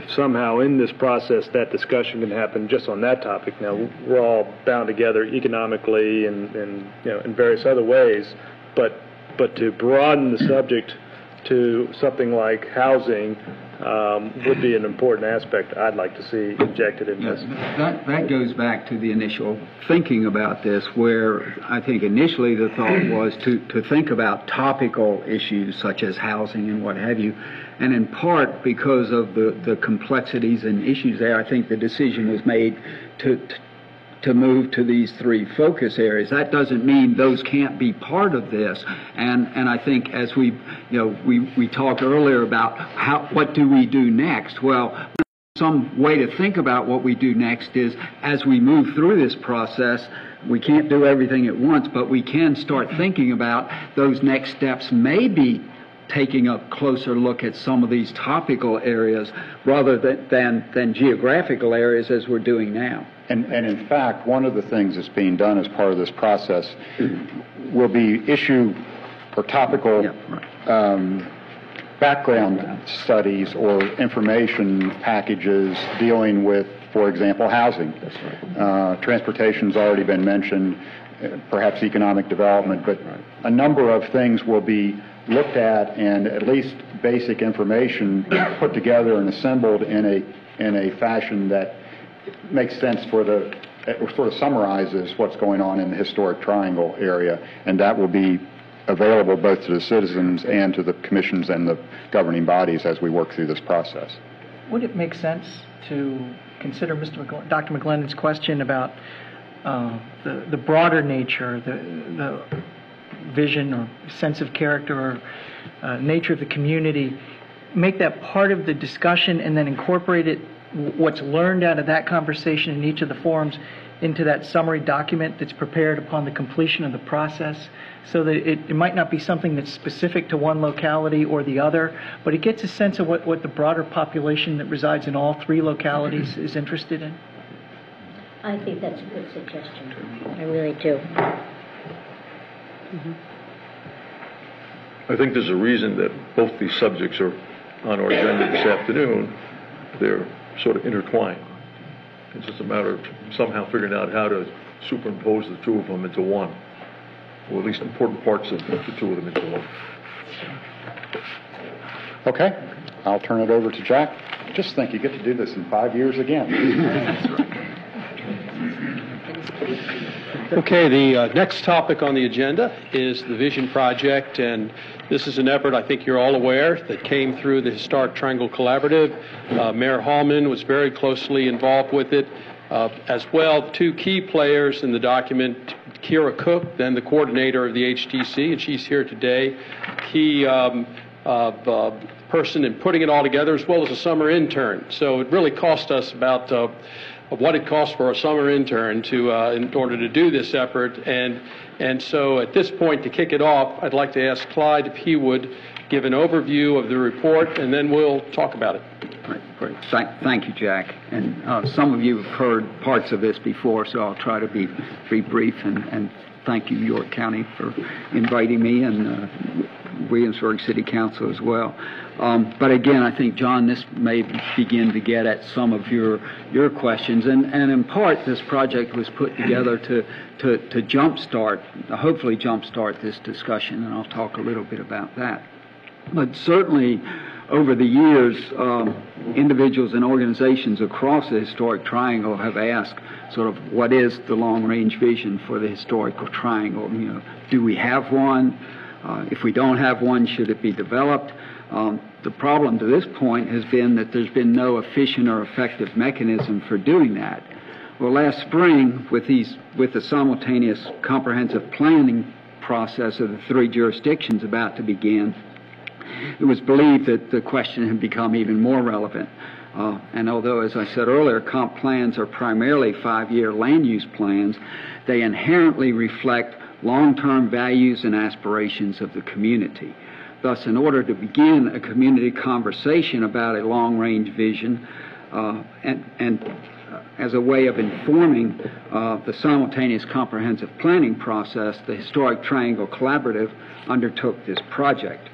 somehow in this process that discussion can happen just on that topic. Now we're all bound together economically and in various other ways, but to broaden the subject to something like housing would be an important aspect I'd like to see injected in this. That goes back to the initial thinking about this, where I think initially the thought was to think about topical issues such as housing and what have you. And in part because of the complexities and issues there, I think the decision was made to move to these 3 focus areas. That doesn't mean those can't be part of this. And I think as we talked earlier about what do we do next? Well, some way to think about what we do next is as we move through this process, we can't do everything at once, but we can start thinking about those next steps, maybe taking a closer look at some of these topical areas rather than geographical areas as we're doing now. And in fact, one of the things that's being done as part of this process will be issue or topical background studies or information packages dealing with, for example, housing. That's right. Transportation's already been mentioned, perhaps economic development, but a number of things will be looked at and at least basic information put together and assembled in a fashion that makes sense sort of summarizes what's going on in the historic triangle area, and that will be available both to the citizens and to the commissions and the governing bodies as we work through this process. Would it make sense to consider Dr. McGlennon's question about the broader nature, the vision or sense of character or nature of the community, make that part of the discussion and then incorporate it, what's learned out of that conversation in each of the forums, into that summary document that's prepared upon the completion of the process, so that it might not be something that's specific to one locality or the other, but it gets a sense of what the broader population that resides in all 3 localities is interested in? I think that's a good suggestion. I really do. I think there's a reason that both these subjects are on our agenda this afternoon. They're sort of intertwined. It's just a matter of somehow figuring out how to superimpose the 2 of them into one, or at least important parts of the 2 of them into one. Okay, I'll turn it over to Jack. Just think, you get to do this in 5 years again. Okay, the next topic on the agenda is the Vision Project, and this is an effort, I think you're all aware, that came through the Historic Triangle Collaborative. Mayor Hallman was very closely involved with it. As well, two key players in the document, Kira Cook, then the coordinator of the HTC, and she's here today. Key person in putting it all together, as well as a summer intern. So it really cost us about what it cost for a summer intern to in order to do this effort. And so at this point, to kick it off, I'd like to ask Clyde if he would give an overview of the report, and then we'll talk about it. Great. Thank you, Jack. And some of you have heard parts of this before, so I'll try to be brief. And thank you, York County, for inviting me, and Williamsburg City Council as well. But again, I think, John, this may begin to get at some of your questions. And in part, this project was put together to hopefully jumpstart this discussion, and I'll talk a little bit about that. But certainly, over the years, individuals and organizations across the Historic Triangle have asked sort of what is the long-range vision for the Historical Triangle? You know, do we have one? If we don't have one, should it be developed? The problem to this point has been that there's been no efficient or effective mechanism for doing that. Well, last spring, with the simultaneous comprehensive planning process of the three jurisdictions about to begin, it was believed that the question had become even more relevant. And although, as I said earlier, comp plans are primarily 5-year land use plans, they inherently reflect long-term values and aspirations of the community. Thus, in order to begin a community conversation about a long-range vision and as a way of informing the simultaneous comprehensive planning process, the Historic Triangle Collaborative undertook this project.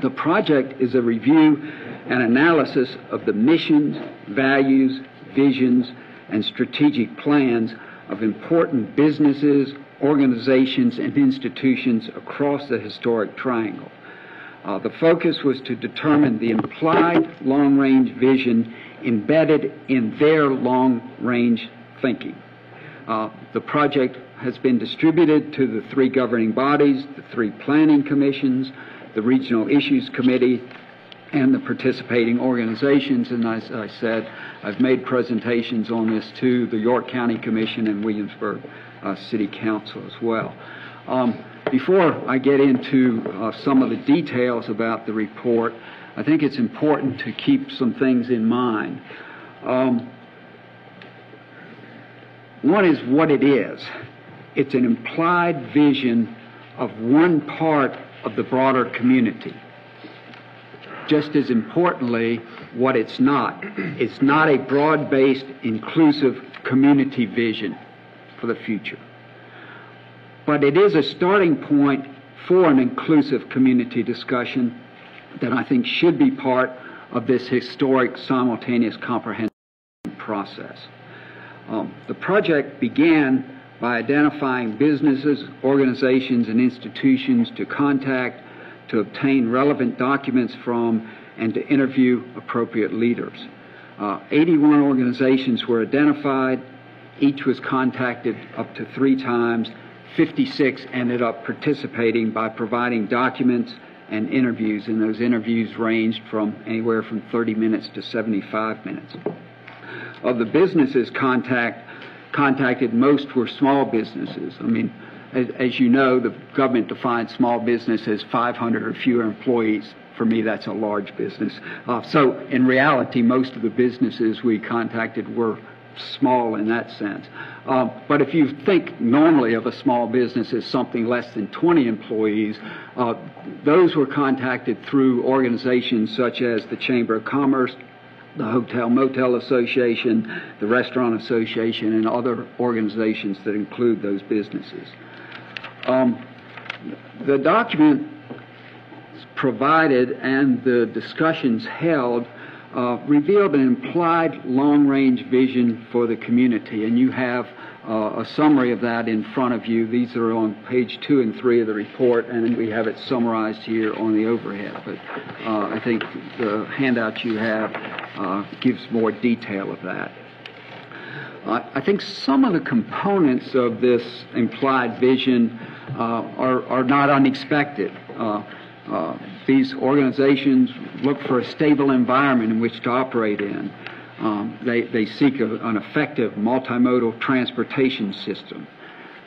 The project is a review and analysis of the missions, values, visions, and strategic plans of important businesses, organizations, and institutions across the Historic Triangle. The focus was to determine the implied long-range vision embedded in their long-range thinking. The project has been distributed to the 3 governing bodies, the 3 planning commissions, the Regional Issues Committee, and the participating organizations. And as I said, I've made presentations on this to the York County Commission and Williamsburg City Council as well. Before I get into some of the details about the report, I think it's important to keep some things in mind. One is what it is. It's an implied vision of one part of the broader community. Just as importantly, what it's not. It's not a broad-based, inclusive community vision for the future. But it is a starting point for an inclusive community discussion that I think should be part of this historic simultaneous comprehensive process. The project began by identifying businesses, organizations, and institutions to contact, to obtain relevant documents from, and to interview appropriate leaders. 81 organizations were identified. Each was contacted up to 3 times. 56 ended up participating by providing documents and interviews, and those interviews ranged from anywhere from 30 minutes to 75 minutes. Of the businesses contacted, most were small businesses. I mean, as you know, the government defines small business as 500 or fewer employees. For me, that's a large business. So in reality, most of the businesses we contacted were small in that sense. But if you think normally of a small business as something less than 20 employees, those were contacted through organizations such as the Chamber of Commerce, the Hotel Motel Association, the Restaurant Association, and other organizations that include those businesses. The document provided and the discussions held revealed an implied long-range vision for the community, and you have a summary of that in front of you. These are on page 2 and 3 of the report, and we have it summarized here on the overhead. But I think the handout you have gives more detail of that. I think some of the components of this implied vision are not unexpected. These organizations look for a stable environment in which to operate in. They seek an effective multimodal transportation system.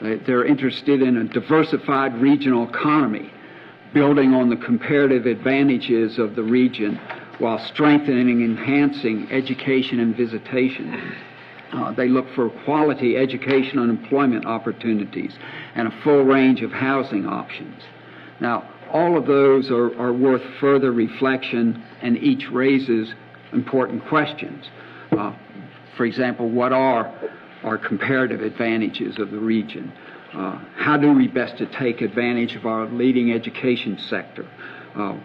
They're interested in a diversified regional economy, building on the comparative advantages of the region while strengthening and enhancing education and visitation. They look for quality education and employment opportunities and a full range of housing options. Now, all of those are worth further reflection, and each raises important questions. For example, what are our comparative advantages of the region? How do we best to take advantage of our leading education sector?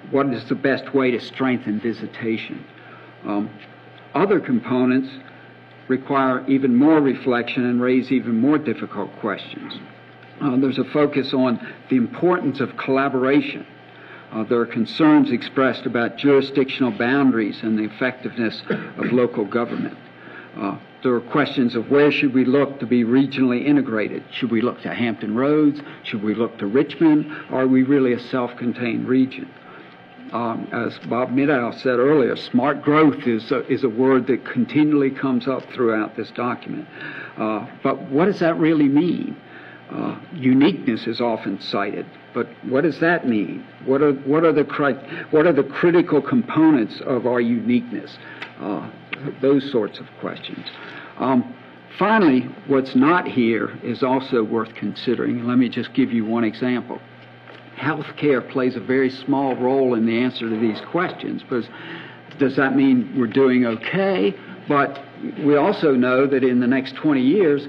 What is the best way to strengthen visitation? Other components require even more reflection and raise even more difficult questions. There's a focus on the importance of collaboration. There are concerns expressed about jurisdictional boundaries and the effectiveness of local government. There are questions of where should we look to be regionally integrated? Should we look to Hampton Roads? Should we look to Richmond? Or are we really a self-contained region? As Bob Middow said earlier, smart growth is a word that continually comes up throughout this document. But what does that really mean? Uniqueness is often cited, but what does that mean? What are the critical components of our uniqueness? Those sorts of questions. Finally, what's not here is also worth considering. Let me just give you one example. Healthcare plays a very small role in the answer to these questions, because does that mean we're doing okay? But we also know that in the next 20 years,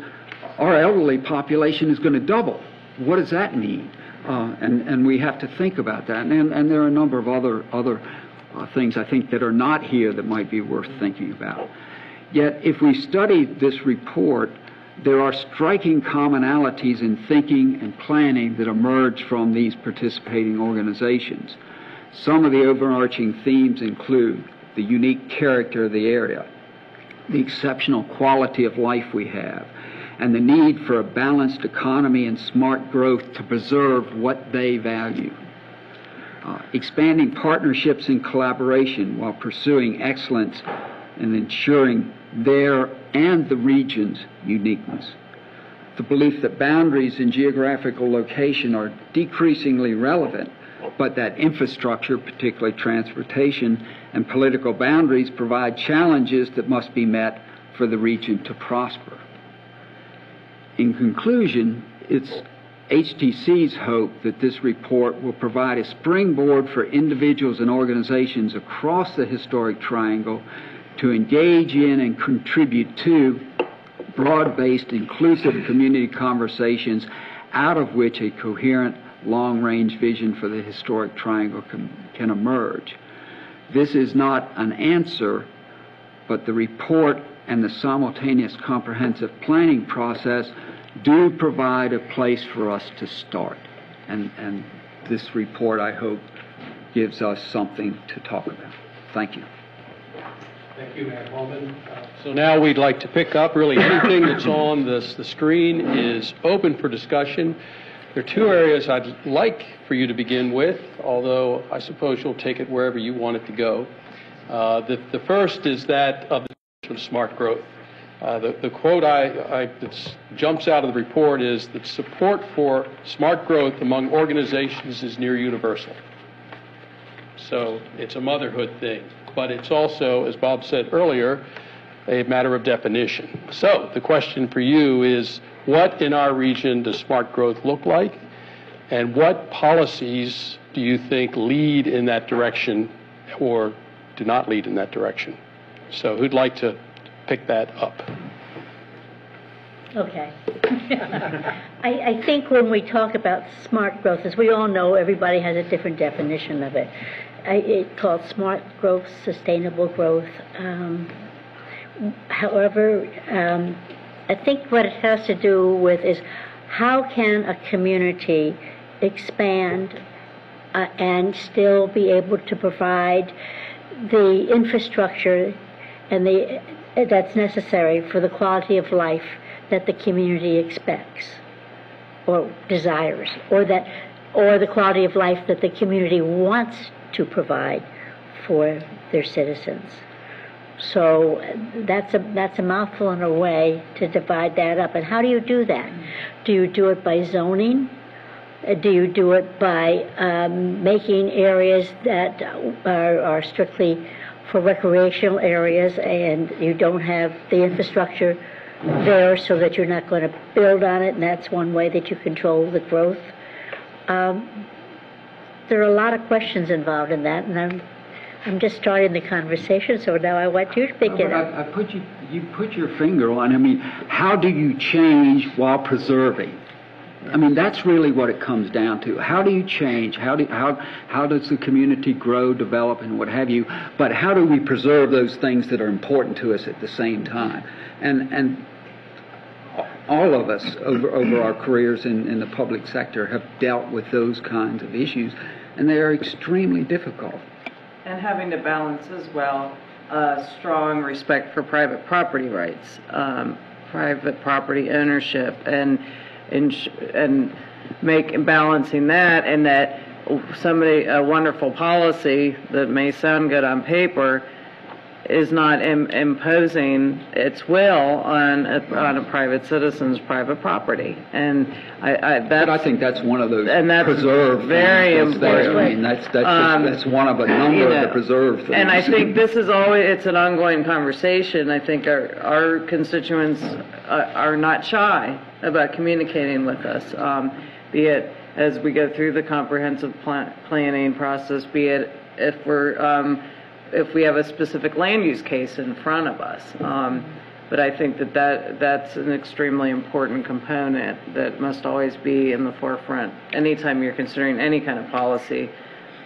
our elderly population is going to double. What does that mean? And we have to think about that. And there are a number of other things I think that are not here that might be worth thinking about. Yet, if we study this report, there are striking commonalities in thinking and planning that emerge from these participating organizations. Some of the overarching themes include the unique character of the area, the exceptional quality of life we have, and the need for a balanced economy and smart growth to preserve what they value. Expanding partnerships and collaboration while pursuing excellence and ensuring their and the region's uniqueness. The belief that boundaries and geographical location are decreasingly relevant, but that infrastructure, particularly transportation and political boundaries, provide challenges that must be met for the region to prosper. In conclusion, it's HTC's hope that this report will provide a springboard for individuals and organizations across the historic triangle to engage in and contribute to broad-based, inclusive community conversations out of which a coherent, long-range vision for the historic triangle can emerge. This is not an answer, but the report and the simultaneous comprehensive planning process do provide a place for us to start. And this report, I hope, gives us something to talk about. Thank you. Thank you, Mayor Holman. So now we'd like to pick up really anything that's on the screen is open for discussion. There are two areas I'd like for you to begin with, although I suppose you'll take it wherever you want it to go. The first is that of the smart growth. The quote that jumps out of the report is that support for smart growth among organizations is near universal. So it's a motherhood thing, but it's also, as Bob said earlier, a matter of definition. So the question for you is, what in our region does smart growth look like, and what policies do you think lead in that direction or do not lead in that direction? So who'd like to pick that up? Okay. I think when we talk about smart growth, as we all know, everybody has a different definition of it. It's called smart growth, sustainable growth. However, I think what it has to do with is how can a community expand and still be able to provide the infrastructure and that's necessary for the quality of life that the community expects or desires, or the quality of life that the community wants to provide for their citizens. So that's a mouthful in a way to divide that up. And how do you do that? Do you do it by zoning? Do you do it by making areas that are strictly for recreational areas and you don't have the infrastructure there so that you're not going to build on it, and that's one way that you control the growth? There are a lot of questions involved in that, and I'm just starting the conversation, so now I want you to begin. You put your finger on, I mean, how do you change while preserving? I mean, that's really what it comes down to. How do you change? How does the community grow, develop, and what have you? But how do we preserve those things that are important to us at the same time? And all of us over our careers in the public sector have dealt with those kinds of issues, and they are extremely difficult. And having to balance as well strong respect for private property rights, private property ownership, and balancing that, and that a wonderful policy that may sound good on paper is not imposing its will on a private citizen's private property. And I think that's one of those preserved very important. I mean, that's one of a number of the preserved things. And I think this is it's an ongoing conversation. I think our constituents are not shy about communicating with us, be it as we go through the comprehensive planning process, be it if we have a specific land use case in front of us. But I think that's an extremely important component that must always be in the forefront anytime you're considering any kind of policy.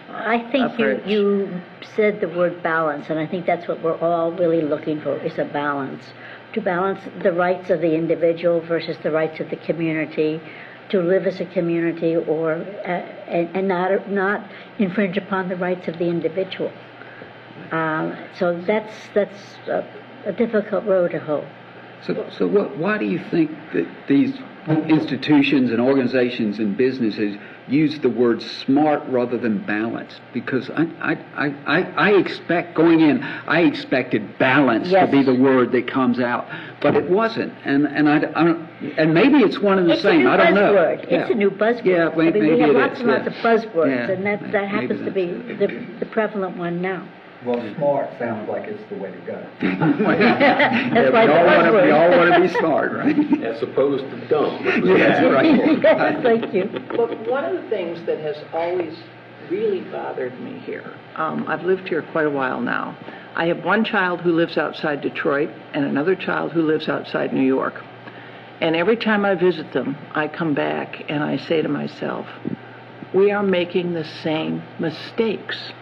I think you said the word balance, and I think that's what we're all really looking for, is a balance. To balance the rights of the individual versus the rights of the community, to live as a community, and not infringe upon the rights of the individual. So that's a difficult road to hoe. So why do you think that these institutions and organizations and businesses use the word smart rather than balanced? Because I expect going in, I expected balance to be the word that comes out, but it wasn't. And maybe it's one and the same. I don't know. It's a new buzzword. Yeah, maybe we have it lots is, and lots of buzzwords, Yeah. and that happens to be the prevalent one now. Well, smart sounds like it's the way to go. That's like we all want to be smart, right? As opposed to dumb. That's right. Yes, thank you. But one of the things that has always really bothered me here, I've lived here quite a while now. I have one child who lives outside Detroit and another child who lives outside New York. And every time I visit them, I come back and I say to myself, we are making the same mistakes.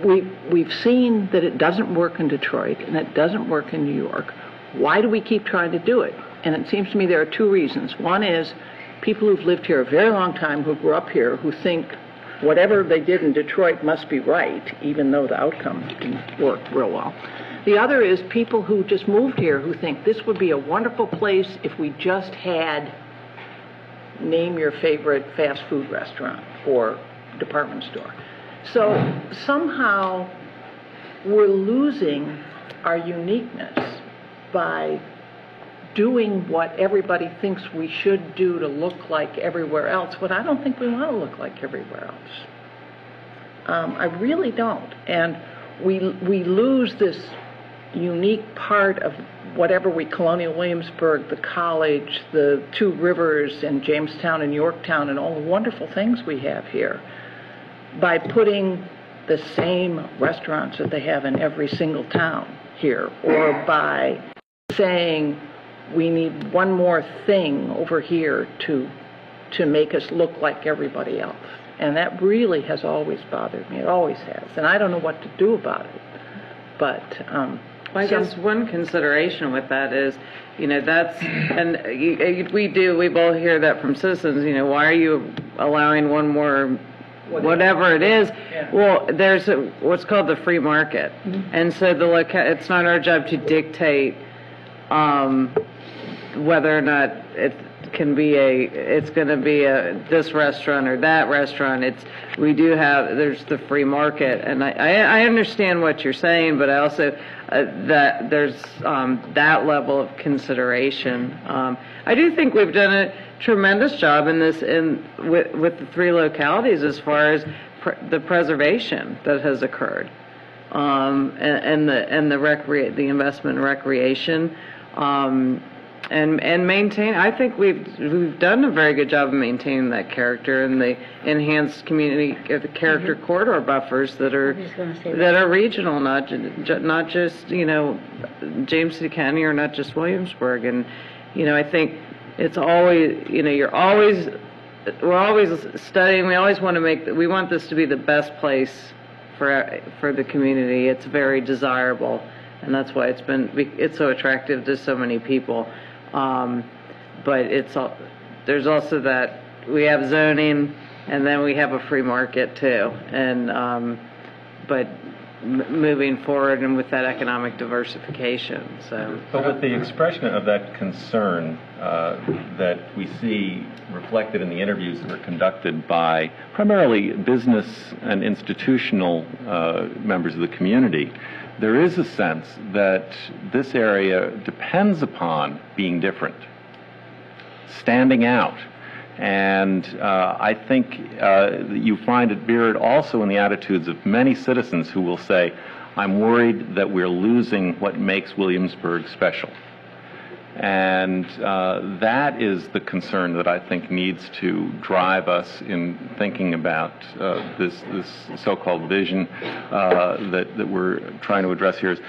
We've seen that it doesn't work in Detroit and it doesn't work in New York. Why do we keep trying to do it? And it seems to me there are two reasons. One is people who've lived here a very long time, who grew up here, who think whatever they did in Detroit must be right, even though the outcome didn't work real well. The other is people who just moved here who think this would be a wonderful place if we just had, name your favorite fast food restaurant or department store. So somehow we're losing our uniqueness by doing what everybody thinks we should do to look like everywhere else, but I don't think we want to look like everywhere else. I really don't. And we lose this unique part of whatever Colonial Williamsburg, the college, the two rivers, and Jamestown and Yorktown, and all the wonderful things we have here, by putting the same restaurants that they have in every single town here, or by saying we need one more thing over here to make us look like everybody else. And that really has always bothered me. It always has. And I don't know what to do about it. But I guess one consideration with that is, we both hear that from citizens, why are you allowing one more whatever it is. Well, there's what's called the free market, and so it's not our job to dictate whether or not it's going to be this restaurant or that restaurant. There's the free market, and I understand what you're saying, but I also that there's that level of consideration. I do think we've done a tremendous job in this with the three localities as far as the preservation that has occurred, and the investment in recreation. And maintain. I think we've done a very good job of maintaining that character and the enhanced community character corridor buffers that are regional, not just James City County or not just Williamsburg. And I think it's always we're always studying. We always we want this to be the best place for the community. It's very desirable, and that's why it's so attractive to so many people. But there's also that we have zoning, and then we have a free market too, and but moving forward and with that economic diversification. So, but with the expression of that concern that we see reflected in the interviews that were conducted by primarily business and institutional members of the community, there is a sense that this area depends upon being different, standing out. And I think you find it mirrored also in the attitudes of many citizens who will say, I'm worried that we're losing what makes Williamsburg special. And that is the concern that I think needs to drive us in thinking about this so-called vision that we're trying to address here. Is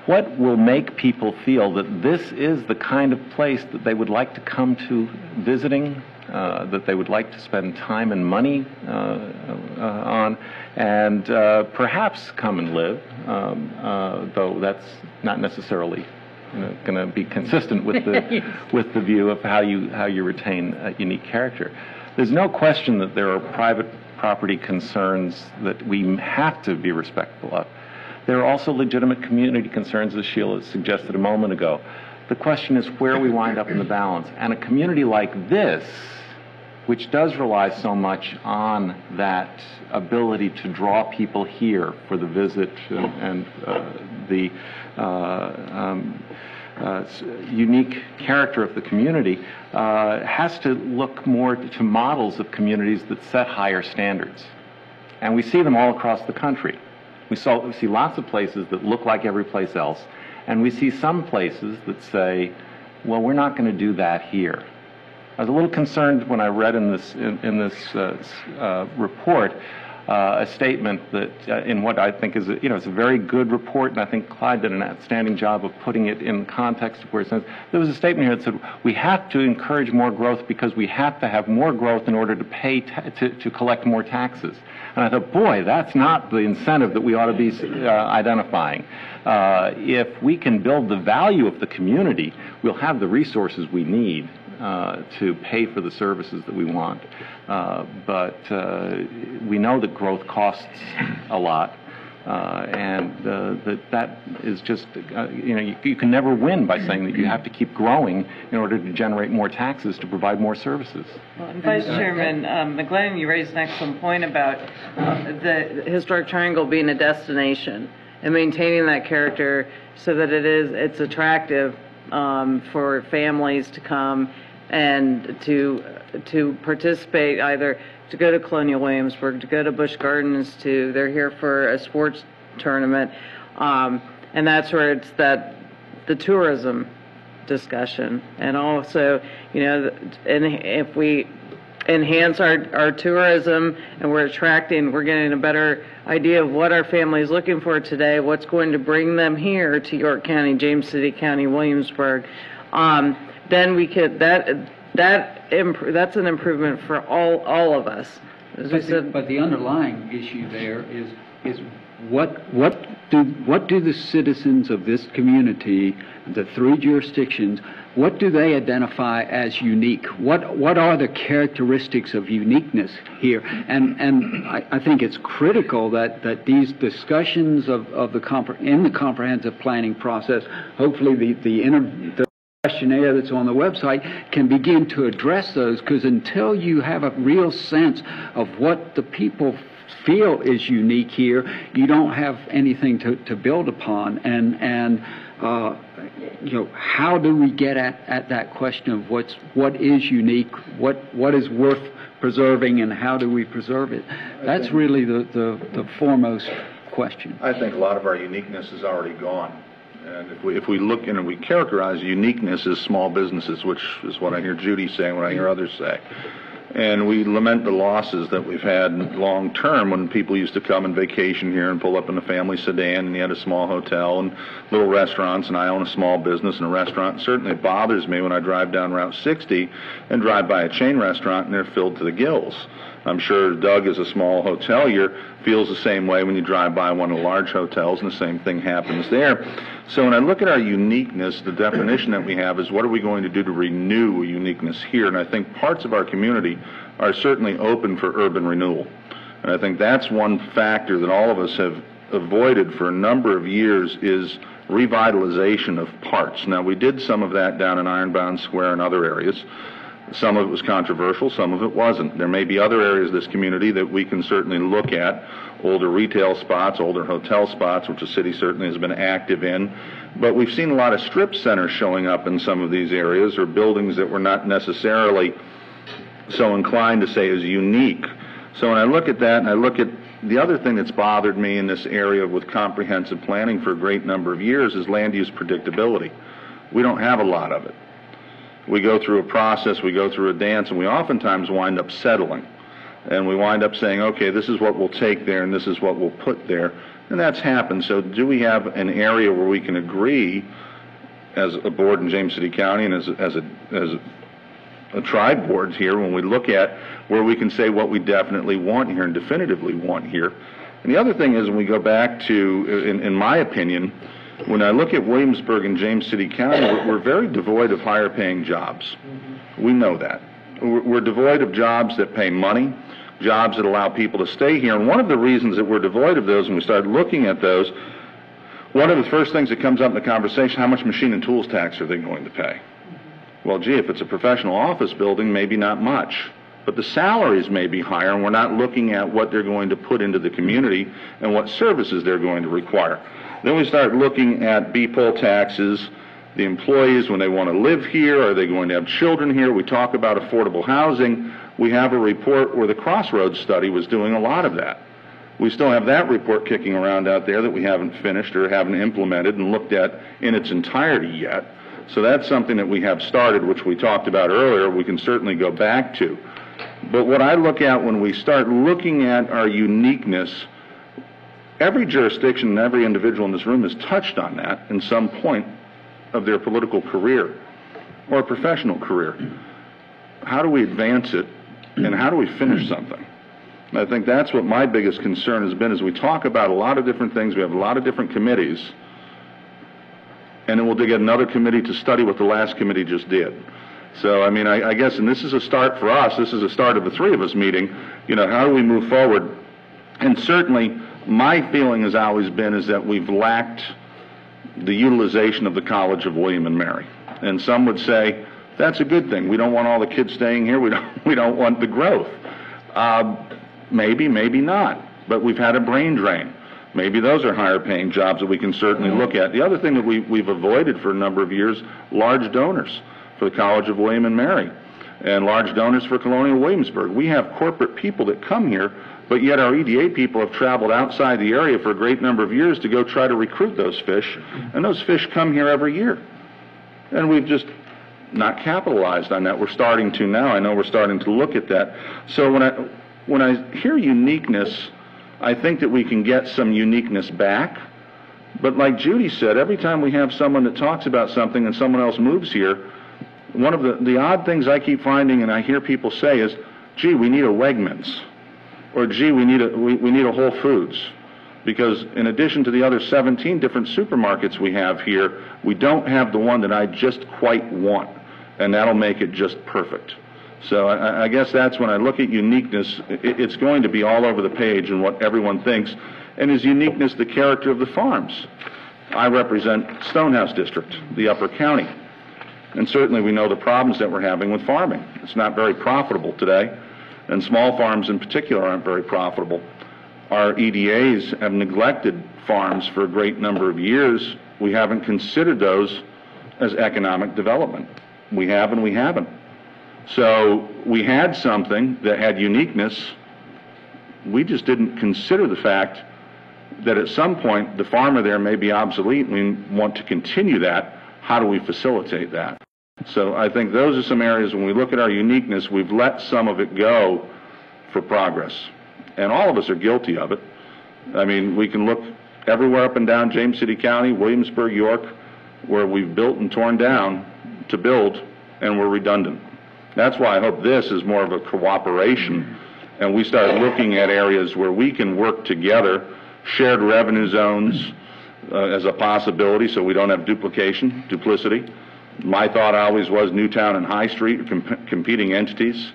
what will make people feel that this is the kind of place that they would like to come to visiting, that they would like to spend time and money on, and perhaps come and live, though that's not necessarily going to be consistent with the with the view of how you retain a unique character. There's no question that there are private property concerns that we have to be respectful of. There are also legitimate community concerns, as Sheila suggested a moment ago. The question is where we wind up in the balance. And a community like this, which does rely so much on that ability to draw people here for the visit and the unique character of the community, has to look more to models of communities that set higher standards. And we see them all across the country. We see lots of places that look like every place else, and we see some places that say, well, we're not going to do that here. I was a little concerned when I read in this report a statement that in what I think is it's a very good report, and I think Clyde did an outstanding job of putting it in context where it says there was a statement here that said we have to encourage more growth because we have to have more growth in order to pay to collect more taxes. And I thought, boy, that's not the incentive that we ought to be identifying. If we can build the value of the community, we'll have the resources we need to pay for the services that we want. But we know that growth costs a lot, and that is just, you can never win by saying that you have to keep growing in order to generate more taxes to provide more services. Well, Vice Chairman McGlennon, you raised an excellent point about the Historic Triangle being a destination and maintaining that character so that it's attractive for families to come and to participate, either to go to Colonial Williamsburg, to go to Busch Gardens, they're here for a sports tournament, and that's where it's the tourism discussion. And also, and if we enhance our tourism and we're getting a better idea of what our family is looking for today, what's going to bring them here to York County, James City County, Williamsburg, then we could that's an improvement for all of us. As we said, but the underlying issue there is what what do the citizens of this community, the three jurisdictions, what do they identify as unique? What are the characteristics of uniqueness here? And I think it's critical that these discussions in the comprehensive planning process, hopefully the questionnaire that's on the website can begin to address those, because until you have a real sense of what the people feel is unique here, you don't have anything to build upon. And how do we get at that question of what is unique, what is worth preserving, and how do we preserve it? That's really the foremost question. I think a lot of our uniqueness is already gone. And if we look and we characterize uniqueness as small businesses, which is what I hear Judy saying, what I hear others say, and we lament the losses that we've had long term when people used to come and vacation here and pull up in a family sedan and you had a small hotel and little restaurants, and I own a small business and a restaurant. And certainly it bothers me when I drive down Route 60 and drive by a chain restaurant and they're filled to the gills. I'm sure Doug, as a small hotelier, feels the same way when you drive by one of the large hotels, and the same thing happens there. So when I look at our uniqueness, the definition that we have is what are we going to do to renew uniqueness here? And I think parts of our community are certainly open for urban renewal. And I think that's one factor that all of us have avoided for a number of years is revitalization of parts. Now, we did some of that down in Ironbound Square and other areas. Some of it was controversial, some of it wasn't. There may be other areas of this community that we can certainly look at, older retail spots, older hotel spots, which the city certainly has been active in. But we've seen a lot of strip centers showing up in some of these areas, or buildings that were not necessarily so inclined to say is unique. So when I look at that, and I look at the other thing that's bothered me in this area with comprehensive planning for a great number of years is land use predictability. We don't have a lot of it. We go through a process, we go through a dance, and we oftentimes wind up settling. And we wind up saying, okay, this is what we'll take there, and this is what we'll put there. And that's happened. So do we have an area where we can agree as a board in James City County and as a tribe board here, when we look at where we can say what we definitely want here and definitively want here? And the other thing is, when we go back to, in my opinion, when I look at Williamsburg and James City County, we're very devoid of higher paying jobs. We know that. We're devoid of jobs that pay money, jobs that allow people to stay here. And one of the reasons that we're devoid of those, and we started looking at those, one of the first things that comes up in the conversation, how much machine and tools tax are they going to pay? Well, gee, if it's a professional office building, maybe not much. But the salaries may be higher, and we're not looking at what they're going to put into the community and what services they're going to require. Then we start looking at B-poll taxes, the employees, when they want to live here, are they going to have children here? We talk about affordable housing. We have a report where the Crossroads study was doing a lot of that. We still have that report kicking around out there that we haven't finished or haven't implemented and looked at in its entirety yet. So that's something that we have started, which we talked about earlier, we can certainly go back to. But what I look at when we start looking at our uniqueness, every jurisdiction and every individual in this room has touched on that in some point of their political career or professional career. How do we advance it, and how do we finish something? And I think that's what my biggest concern has been, is we talk about a lot of different things, we have a lot of different committees, and then we'll get another committee to study what the last committee just did. So, I mean, I guess, and this is a start for us, this is a start of the three of us meeting, how do we move forward? And certainly, my feeling has always been is that we've lacked the utilization of the College of William and Mary. And some would say, that's a good thing. We don't want all the kids staying here. We don't want the growth. Maybe, maybe not. But we've had a brain drain. Maybe those are higher paying jobs that we can certainly look at. The other thing that we've avoided for a number of years, large donors for the College of William and Mary and large donors for Colonial Williamsburg. We have corporate people that come here, but yet our EDA people have traveled outside the area for a great number of years to go try to recruit those fish, and those fish come here every year. And we've just not capitalized on that. We're starting to now. I know we're starting to look at that. So when I hear uniqueness, I think that we can get some uniqueness back. But like Judy said, every time we have someone that talks about something and someone else moves here, one of the odd things I keep finding and I hear people say is, gee, we need a Wegmans. Or, gee, we need a Whole Foods. because in addition to the other 17 different supermarkets we have here, we don't have the one that I just quite want, and that'll make it just perfect. So I guess that's when I look at uniqueness, it's going to be all over the page in what everyone thinks. And is uniqueness the character of the farms? I represent Stonehouse District, the Upper County. And certainly we know the problems that we're having with farming. It's not very profitable today, and small farms in particular aren't very profitable. Our EDAs have neglected farms for a great number of years. We haven't considered those as economic development. We have and we haven't. So we had something that had uniqueness. We just didn't consider the fact that at some point the farmer there may be obsolete and we want to continue that. How do we facilitate that? So I think those are some areas when we look at our uniqueness, we've let some of it go for progress. And all of us are guilty of it. I mean, we can look everywhere up and down James City County, Williamsburg, York, where we've built and torn down to build and we're redundant. That's why I hope this is more of a cooperation and we start looking at areas where we can work together, shared revenue zones as a possibility so we don't have duplication, duplicity. My thought always was Newtown and High Street are competing entities.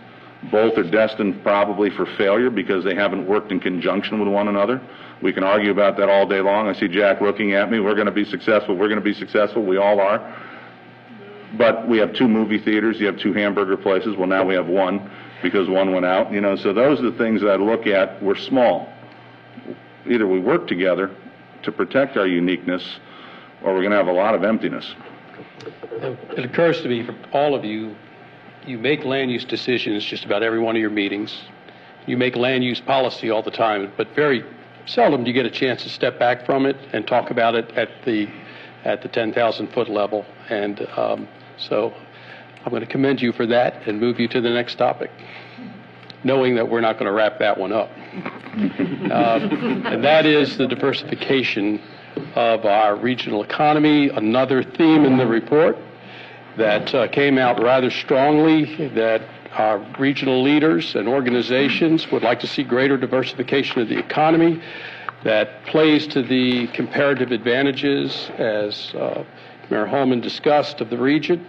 Both are destined probably for failure because they haven't worked in conjunction with one another. We can argue about that all day long. I see Jack looking at me. We're going to be successful. We're going to be successful. We all are. But we have 2 movie theaters. You have 2 hamburger places. Well, now we have 1 because 1 went out. You know, so those are the things that I look at. We're small. Either we work together to protect our uniqueness or we're going to have a lot of emptiness. It occurs to me from all of you, you make land use decisions just about every one of your meetings. You make land use policy all the time, but very seldom do you get a chance to step back from it and talk about it at the 10,000-foot level. And so I'm going to commend you for that and move you to the next topic, knowing that we're not going to wrap that one up. And that is the diversification of our regional economy, another theme in the report that came out rather strongly, that our regional leaders and organizations would like to see greater diversification of the economy that plays to the comparative advantages, as Mayor Holman discussed, of the region,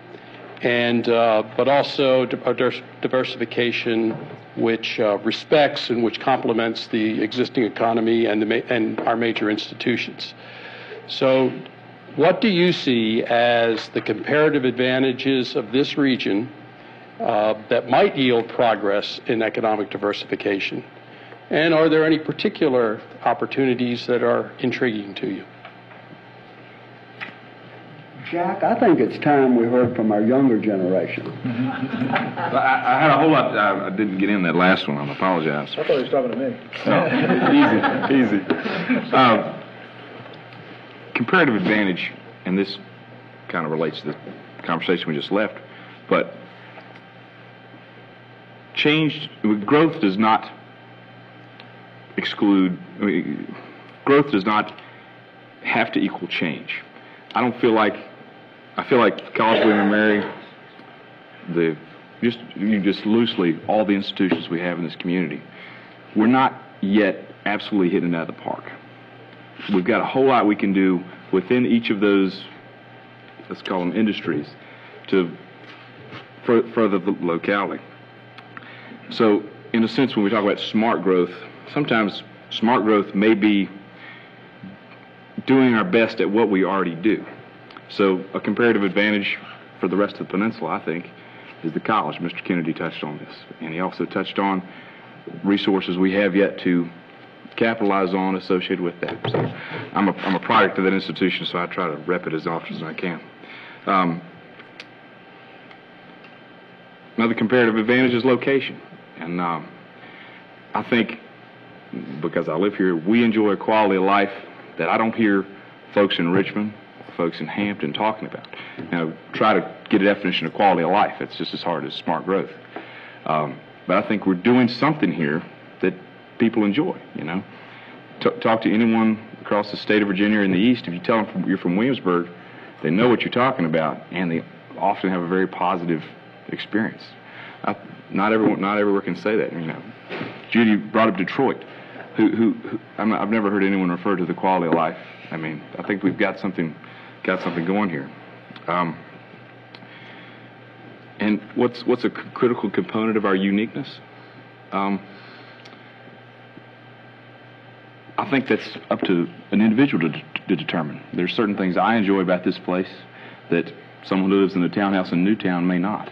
and but also diversification which respects and which complements the existing economy and our major institutions. So what do you see as the comparative advantages of this region that might yield progress in economic diversification? And are there any particular opportunities that are intriguing to you? Jack, I think it's time we heard from our younger generation. I had a whole lot. I didn't get in that last one. I apologize. I thought he was talking to me. No, easy. Comparative advantage, and this kind of relates to the conversation we just left, but growth does not exclude, growth does not have to equal change. I feel like College William & Mary, just loosely, all the institutions we have in this community, we're not yet absolutely hitting it out of the park. We've got a whole lot we can do within each of those, let's call them industries, to further the locality. So, in a sense, when we talk about smart growth, sometimes smart growth may be doing our best at what we already do. So, a comparative advantage for the rest of the peninsula, I think, is the college. Mr. Kennedy touched on this, and he also touched on resources we have yet to capitalize on associated with that. So I'm a product of that institution, so I try to rep it as often as I can. Another comparative advantage is location. And I think, because I live here, we enjoy a quality of life that I don't hear folks in Richmond, folks in Hampton talking about. Now, try to get a definition of quality of life. It's just as hard as smart growth. But I think we're doing something here that people enjoy, you know. Talk to anyone across the state of Virginia or in the East. If you tell them you're from Williamsburg, they know what you're talking about, and they often have a very positive experience. Not everywhere can say that, you know. Judy brought up Detroit. I've never heard anyone refer to the quality of life. I mean, I think we've got something going here. And what's a critical component of our uniqueness? I think that's up to an individual to determine. There's certain things I enjoy about this place that someone who lives in a townhouse in Newtown may not.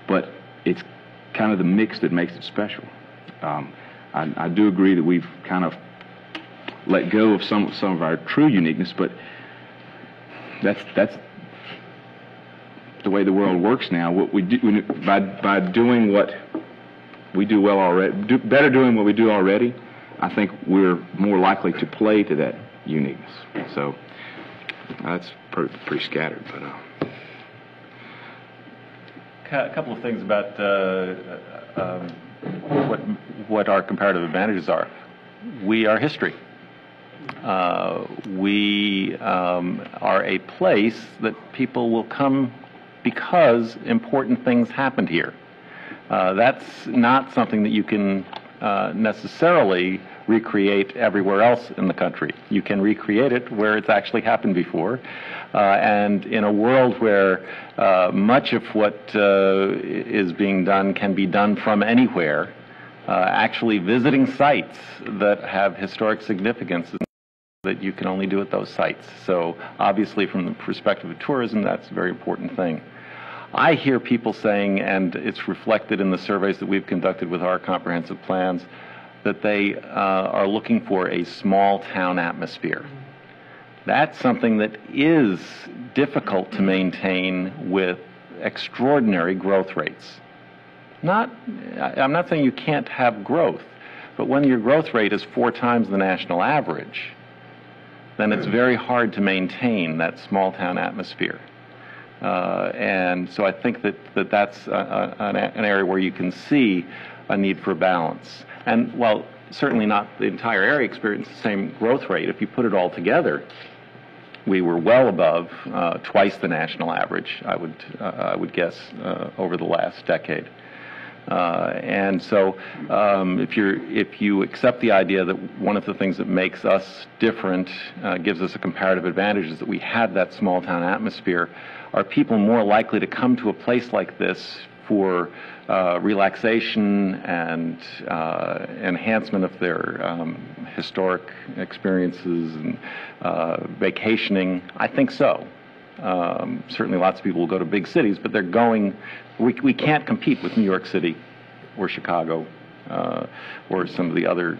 But it's kind of the mix that makes it special. I do agree that we've kind of let go of some of our true uniqueness, but that's the way the world works now. What we do by doing what we do well already, better doing what we do already, I think we're more likely to play to that uniqueness. So that's pretty scattered, but. A couple of things about what our comparative advantages are. We are history. We are a place that people will come because important things happened here. That's not something that you can necessarily recreate everywhere else in the country. You can recreate it where it's actually happened before. And in a world where much of what is being done can be done from anywhere, actually visiting sites that have historic significance that you can only do at those sites. So obviously from the perspective of tourism, that's a very important thing. I hear people saying, and it's reflected in the surveys that we've conducted with our comprehensive plans, that they are looking for a small town atmosphere. That's something that is difficult to maintain with extraordinary growth rates. I'm not saying you can't have growth, but when your growth rate is 4 times the national average, then it's very hard to maintain that small town atmosphere. And so I think that's an area where you can see a need for balance. And while certainly not the entire area experienced the same growth rate, if you put it all together, we were well above twice the national average, I would guess, over the last decade. And so if you accept the idea that one of the things that makes us different, gives us a comparative advantage, is that we have that small town atmosphere, are people more likely to come to a place like this for relaxation and enhancement of their historic experiences and vacationing? I think so. Certainly lots of people will go to big cities, but they're going, we can't compete with New York City or Chicago or some of the other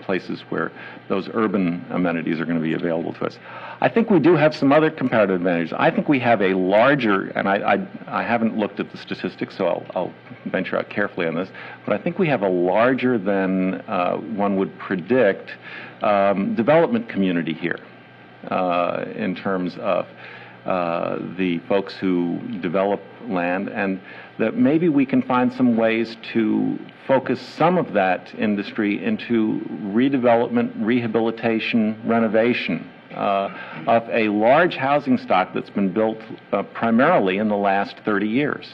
places where those urban amenities are going to be available to us. I think we do have some other comparative advantages. I think we have a larger, and I haven't looked at the statistics, so I'll venture out carefully on this, but I think we have a larger than one would predict development community here in terms of the folks who develop land, and that maybe we can find some ways to focus some of that industry into redevelopment, rehabilitation, renovation of a large housing stock that's been built primarily in the last 30 years.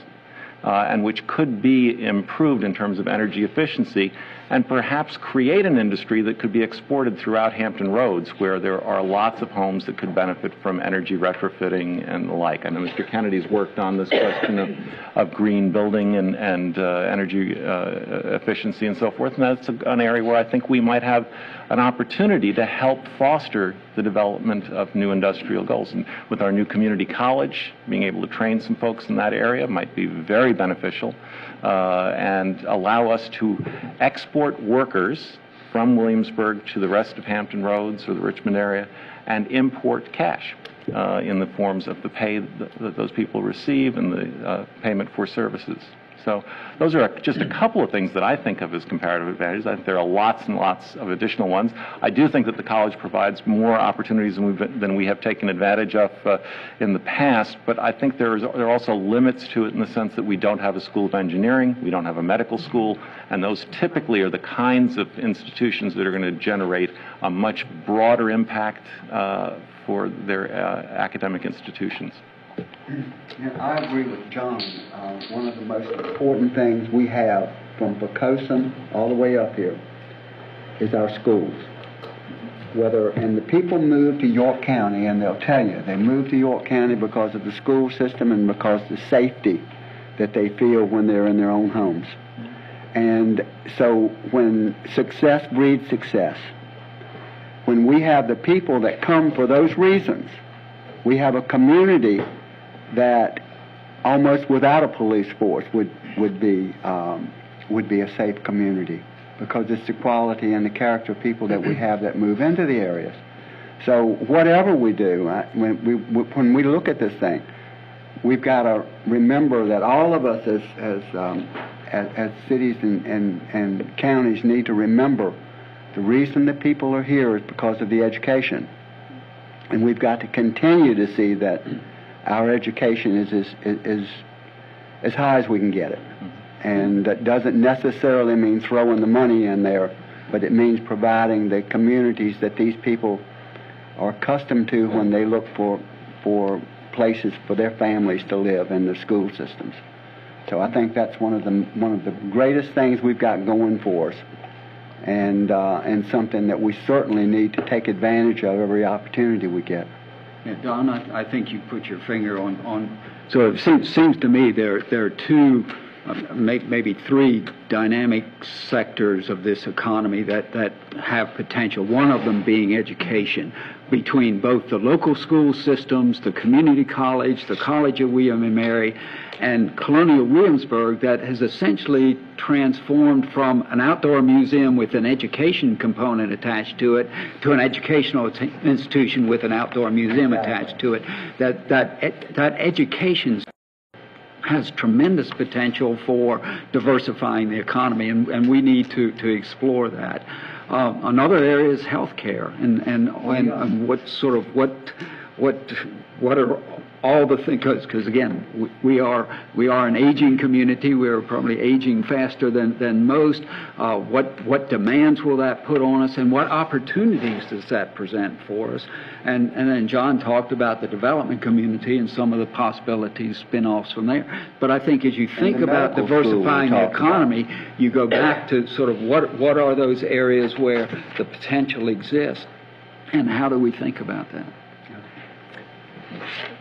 And which could be improved in terms of energy efficiency, and perhaps create an industry that could be exported throughout Hampton Roads, where there are lots of homes that could benefit from energy retrofitting and the like. I know Mr. Kennedy's worked on this question of green building and energy efficiency and so forth, and that's an area where I think we might have an opportunity to help foster the development of new industrial goals. And with our new community college, being able to train some folks in that area might be very beneficial and allow us to export workers from Williamsburg to the rest of Hampton Roads or the Richmond area and import cash in the forms of the pay that those people receive and the payment for services. So those are just a couple of things that I think of as comparative advantages. I think there are lots and lots of additional ones. I do think that the college provides more opportunities than we have taken advantage of in the past, but I think there are also limits to it in the sense that we don't have a school of engineering, we don't have a medical school, and those typically are the kinds of institutions that are going to generate a much broader impact for their academic institutions. Yeah, I agree with John. One of the most important things we have from Poquoson all the way up here is our schools. And the people move to York County, and they'll tell you, they move to York County because of the school system and because of the safety that they feel when they're in their own homes. And so when success breeds success, when we have the people that come for those reasons, we have a community that almost without a police force would be a safe community, because it's the quality and the character of people that we have that move into the areas. So whatever we do, when we look at this thing, we've got to remember that all of us as cities and counties need to remember the reason that people are here is because of the education. And we've got to continue to see that our education is as high as we can get it. And that doesn't necessarily mean throwing the money in there, but it means providing the communities that these people are accustomed to when they look for places for their families to live in the school systems. So I think that's one of the greatest things we've got going for us, and something that we certainly need to take advantage of every opportunity we get. Yeah, Don, I think you put your finger on. So it seems to me there are two, maybe three dynamic sectors of this economy that have potential. One of them being education, between both the local school systems, the community college, the College of William and Mary, and Colonial Williamsburg, that has essentially transformed from an outdoor museum with an education component attached to it to an educational institution with an outdoor museum attached to it. That education has tremendous potential for diversifying the economy, and we need to explore that. Another area is healthcare, and what are all the things, because again, we are an aging community. We are probably aging faster than most. What demands will that put on us, and what opportunities does that present for us? And then John talked about the development community and some of the possibilities, spin-offs from there. But I think as you think about diversifying the economy, you go back to sort of what are those areas where the potential exists, and how do we think about that?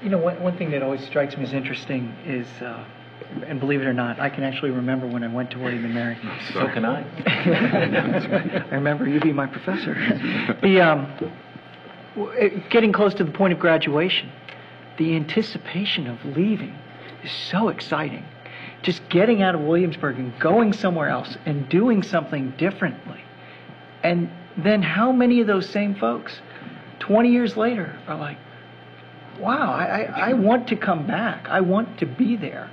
You know, one thing that always strikes me as interesting is, and believe it or not, I can actually remember when I went to William and Mary. So can I. I remember you being my professor. Getting close to the point of graduation, the anticipation of leaving is so exciting. Just getting out of Williamsburg and going somewhere else and doing something differently. And then how many of those same folks, 20 years later, are like, wow, I want to come back. I want to be there.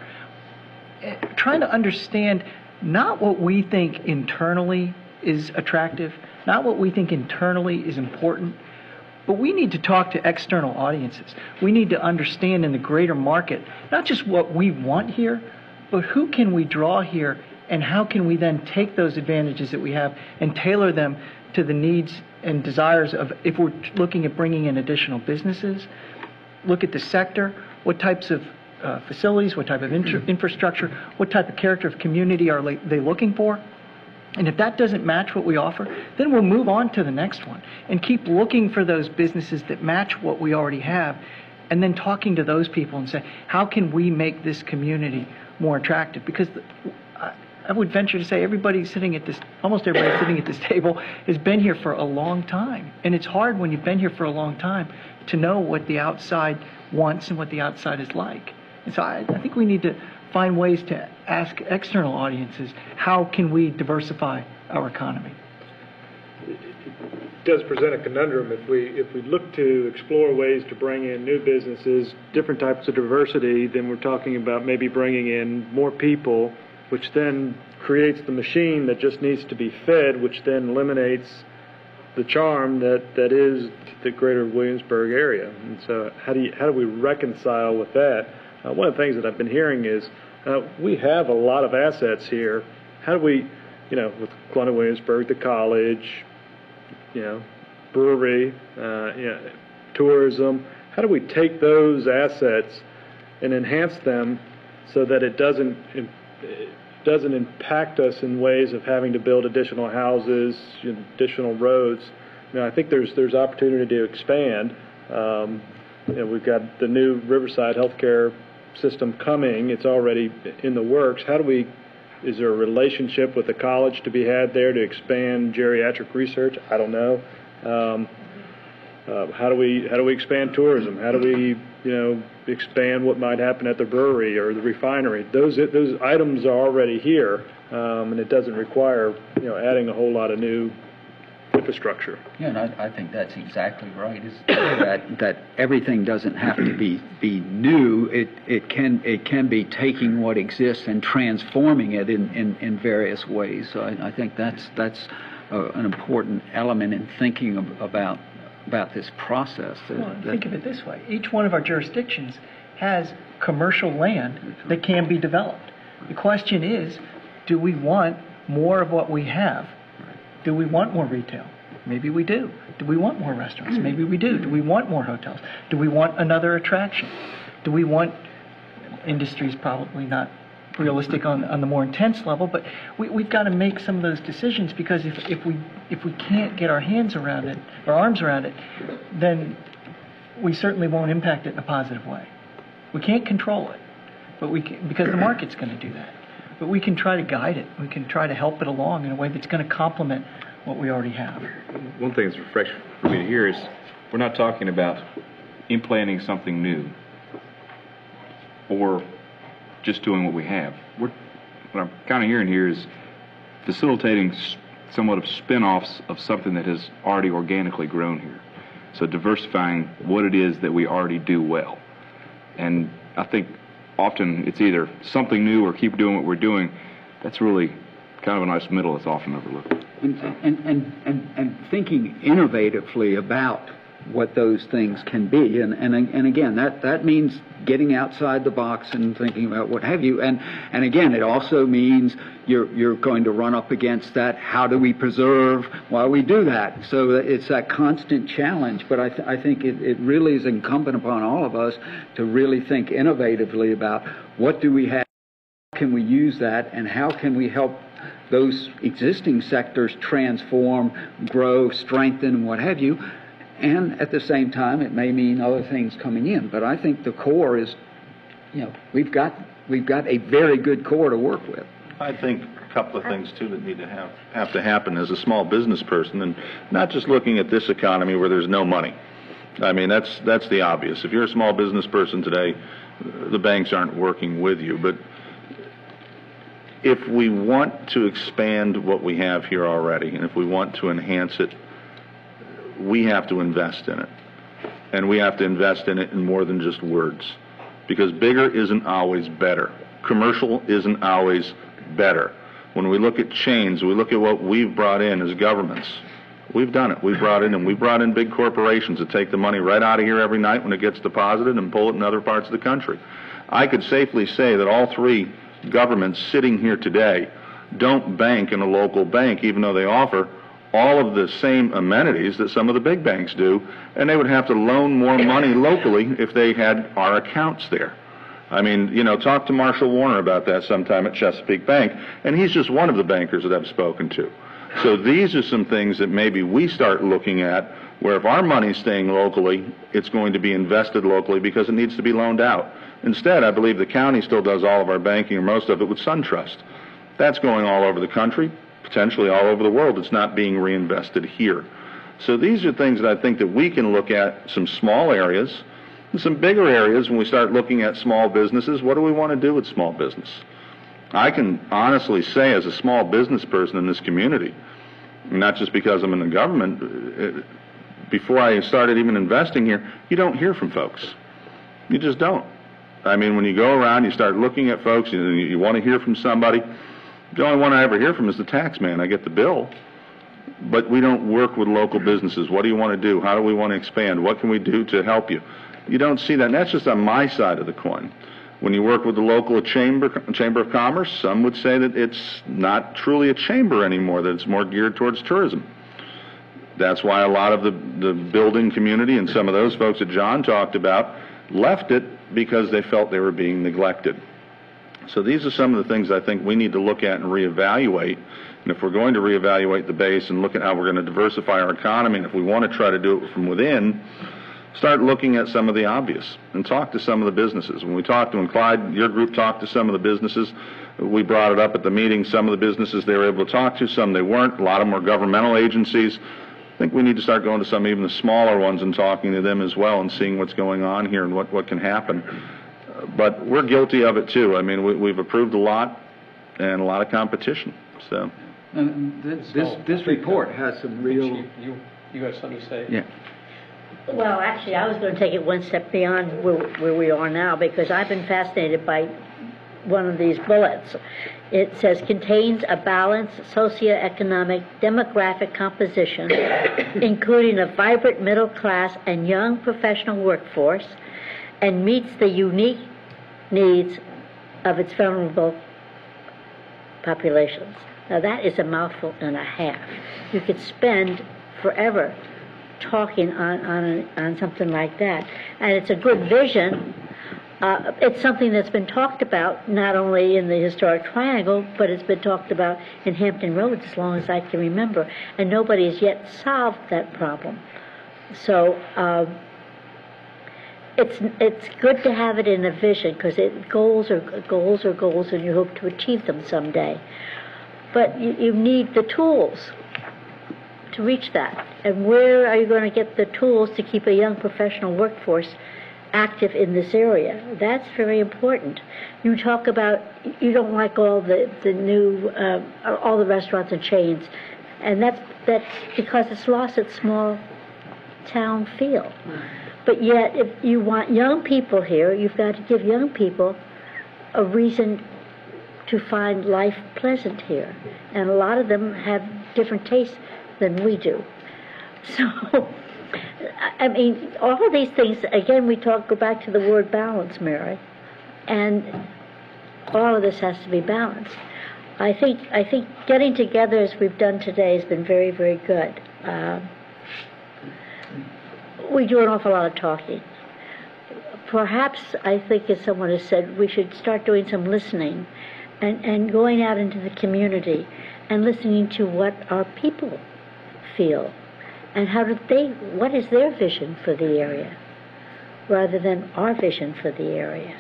Trying to understand not what we think internally is attractive, not what we think internally is important, but we need to talk to external audiences. We need to understand in the greater market, not just what we want here, but who can we draw here, and how can we then take those advantages that we have and tailor them to the needs and desires of, if we're looking at bringing in additional businesses, look at the sector, what types of facilities, what type of infrastructure, what type of character of community are they looking for. And if that doesn't match what we offer, then we'll move on to the next one and keep looking for those businesses that match what we already have, and then talking to those people and say, how can we make this community more attractive? Because I would venture to say almost everybody sitting at this table has been here for a long time. And it's hard when you've been here for a long time to know what the outside wants and what the outside is like. And so I think we need to find ways to ask external audiences, how can we diversify our economy? It does present a conundrum if we look to explore ways to bring in new businesses, different types of diversity, then we're talking about maybe bringing in more people, which then creates the machine that just needs to be fed, which then eliminates the charm that is the greater Williamsburg area. And so how do we reconcile with that? One of the things that I've been hearing is we have a lot of assets here. How do we, with Colonial Williamsburg, the college, brewery, tourism, how do we take those assets and enhance them so that it doesn't doesn't impact us in ways of having to build additional houses, additional roads. I think there's opportunity to expand. We've got the new Riverside healthcare system coming. It's already in the works. Is there a relationship with the college to be had there to expand geriatric research? I don't know. How do we expand tourism? How do we expand what might happen at the brewery or the refinery? Those items are already here, and it doesn't require adding a whole lot of new infrastructure. Yeah, and I think that's exactly right. Is that everything doesn't have to be new. It can be taking what exists and transforming it in various ways. So I think that's an important element in thinking about this process. Think of it this way: each one of our jurisdictions has commercial land that can be developed. The question is, do we want more of what we have? Do we want more retail? Maybe we do. Do we want more restaurants? Maybe we do. Do we want more hotels? Do we want another attraction? Do we want industries? Probably not realistic on the more intense level, but we've got to make some of those decisions, because if we can't get our hands around it, our arms around it, then we certainly won't impact it in a positive way. We can't control it, but because the market's going to do that. But we can try to guide it. We can try to help it along in a way that's going to complement what we already have. One thing that's refreshing for me to hear is we're not talking about implanting something new or just doing what we have. What I'm kind of hearing here is facilitating somewhat of spin-offs of something that has already organically grown here. So diversifying what it is that we already do well. And I think often it's either something new or keep doing what we're doing. That's really kind of a nice middle that's often overlooked. And thinking innovatively about what those things can be, and again, that means getting outside the box and thinking about what have you, and again, it also means you're going to run up against that. How do we preserve while we do that? So it's that constant challenge. But I think it really is incumbent upon all of us to really think innovatively about what do we have, how can we use that, and how can we help those existing sectors transform, grow, strengthen, what have you. And at the same time, it may mean other things coming in. But I think the core is, we've got a very good core to work with. I think a couple of things, too, that need to have to happen as a small business person, and not just looking at this economy where there's no money. I mean, that's the obvious. If you're a small business person today, the banks aren't working with you. But if we want to expand what we have here already, and if we want to enhance it, we have to invest in it. And we have to invest in it in more than just words. Because bigger isn't always better. Commercial isn't always better. When we look at chains, we look at what we've brought in as governments. We've done it. We've brought in big corporations that take the money right out of here every night when it gets deposited and pull it in other parts of the country. I could safely say that all three governments sitting here today don't bank in a local bank, even though they offer all of the same amenities that some of the big banks do, and they would have to loan more money locally if they had our accounts there. I mean, talk to Marshall Warner about that sometime at Chesapeake Bank, and he's just one of the bankers that I've spoken to. So these are some things that maybe we start looking at, where if our money's staying locally, it's going to be invested locally because it needs to be loaned out. Instead, I believe the county still does all of our banking, or most of it, with SunTrust. That's going all over the country, potentially all over the world. It's not being reinvested here. So these are things that I think that we can look at, some small areas, and some bigger areas. When we start looking at small businesses, what do we want to do with small business? I can honestly say, as a small business person in this community, not just because I'm in the government, before I started even investing here, you don't hear from folks. You just don't. I mean, when you go around, you start looking at folks, you want to hear from somebody. The only one I ever hear from is the tax man. I get the bill. But we don't work with local businesses. What do you want to do? How do we want to expand? What can we do to help you? You don't see that. And that's just on my side of the coin. When you work with the local chamber of commerce, some would say that it's not truly a chamber anymore, that it's more geared towards tourism. That's why a lot of the building community and some of those folks that John talked about left it, because they felt they were being neglected. So these are some of the things I think we need to look at and reevaluate. And if we're going to reevaluate the base and look at how we're going to diversify our economy, and if we want to try to do it from within, start looking at some of the obvious and talk to some of the businesses. When Clyde, your group talked to some of the businesses, we brought it up at the meeting. Some of the businesses they were able to talk to, some they weren't. A lot of them were governmental agencies. I think we need to start going to some even the smaller ones and talking to them as well and seeing what's going on here and what can happen. But we're guilty of it too. I mean, we've approved a lot and a lot of competition. So this report has some real. You got something to say? Yeah. Well, actually, I was going to take it one step beyond where we are now, because I've been fascinated by one of these bullets. It says, contains a balanced socioeconomic demographic composition, including a vibrant middle class and young professional workforce, and meets the unique needs of its vulnerable populations. Now, that is a mouthful and a half. You could spend forever talking on something like that. And it's a good vision. It's something that's been talked about not only in the historic triangle, but it's been talked about in Hampton Roads as long as I can remember. And nobody has yet solved that problem. So it's good to have it in a vision, because goals are goals, and you hope to achieve them someday. But you need the tools to reach that. And where are you going to get the tools to keep a young professional workforce active in this area? That's very important. You talk about you don't like all the new all the restaurants and chains, and that's because it's lost its small town feel. But yet, if you want young people here, you've got to give young people a reason to find life pleasant here. And a lot of them have different tastes than we do. So, I mean, all of these things, again, go back to the word balance, Mary. And all of this has to be balanced. I think getting together as we've done today has been very, very good. We do an awful lot of talking. Perhaps, I think, as someone has said, we should start doing some listening and going out into the community and listening to what our people feel and what is their vision for the area rather than our vision for the area.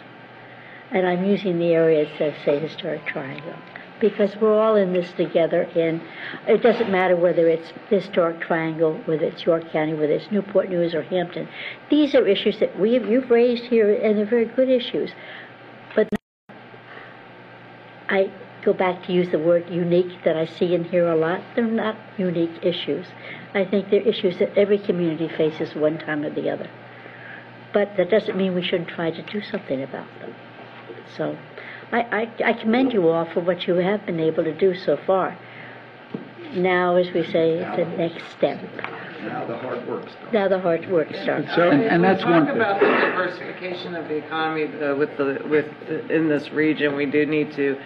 And I'm using the area as, say, historic triangle, because we're all in this together, and it doesn't matter whether it's the historic triangle, whether it's York County, whether it's Newport News or Hampton. These are issues that you've raised here, and they're very good issues. But I go back to use the word unique that I see and hear a lot. They're not unique issues. I think they're issues that every community faces one time or the other. But that doesn't mean we shouldn't try to do something about them. So I commend you all for what you have been able to do so far. Now, as we say, the next step. Now the hard work starts. Now the hard work starts. So, and that's one thing. Talk about the diversification of the economy in this region. We do need to.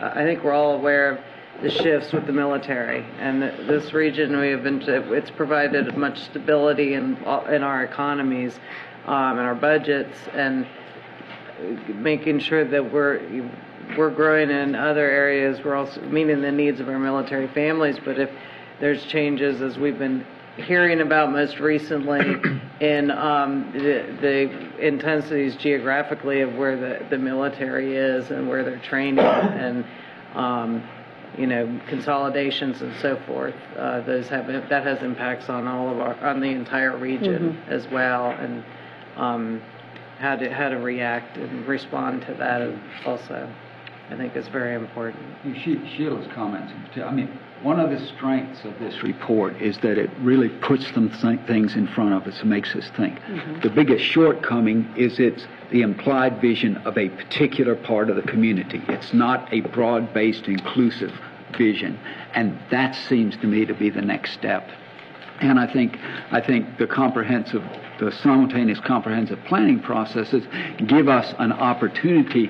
I think we're all aware of the shifts with the military, and this region it's provided much stability in our economies, and our budgets, and making sure that we're growing in other areas. We're also meeting the needs of our military families. But if there's changes, as we've been hearing about most recently, in the intensities geographically of where the military is and where they're training, and consolidations and so forth, that has impacts on on the entire region as well, and how to react and respond to that also, I think, is very important. Sheila's comments, I mean, one of the strengths of this report is that it really puts some things in front of us and makes us think. The biggest shortcoming is it's the implied vision of a particular part of the community. It's not a broad-based, inclusive vision, and that seems to me to be the next step. And I think the simultaneous comprehensive planning processes give us an opportunity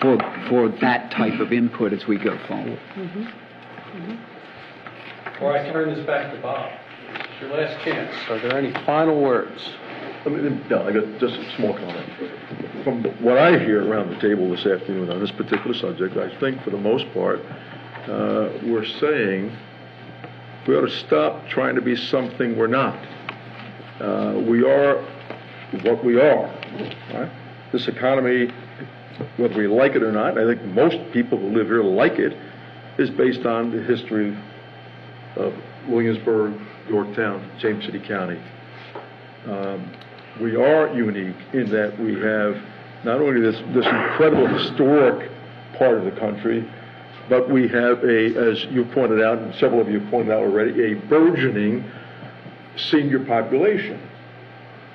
for that type of input as we go forward. Before I turn this back to Bob, it's your last chance. Are there any final words? No, I got just a small comment. from what I hear around the table this afternoon on this particular subject, I think for the most part, we're saying we ought to stop trying to be something we're not. We are what we are. Right? This economy, whether we like it or not, I think most people who live here like it, is based on the history of Williamsburg, Yorktown, James City County. We are unique in that we have not only this incredible historic part of the country, but we have as you pointed out, and several of you pointed out already, a burgeoning senior population.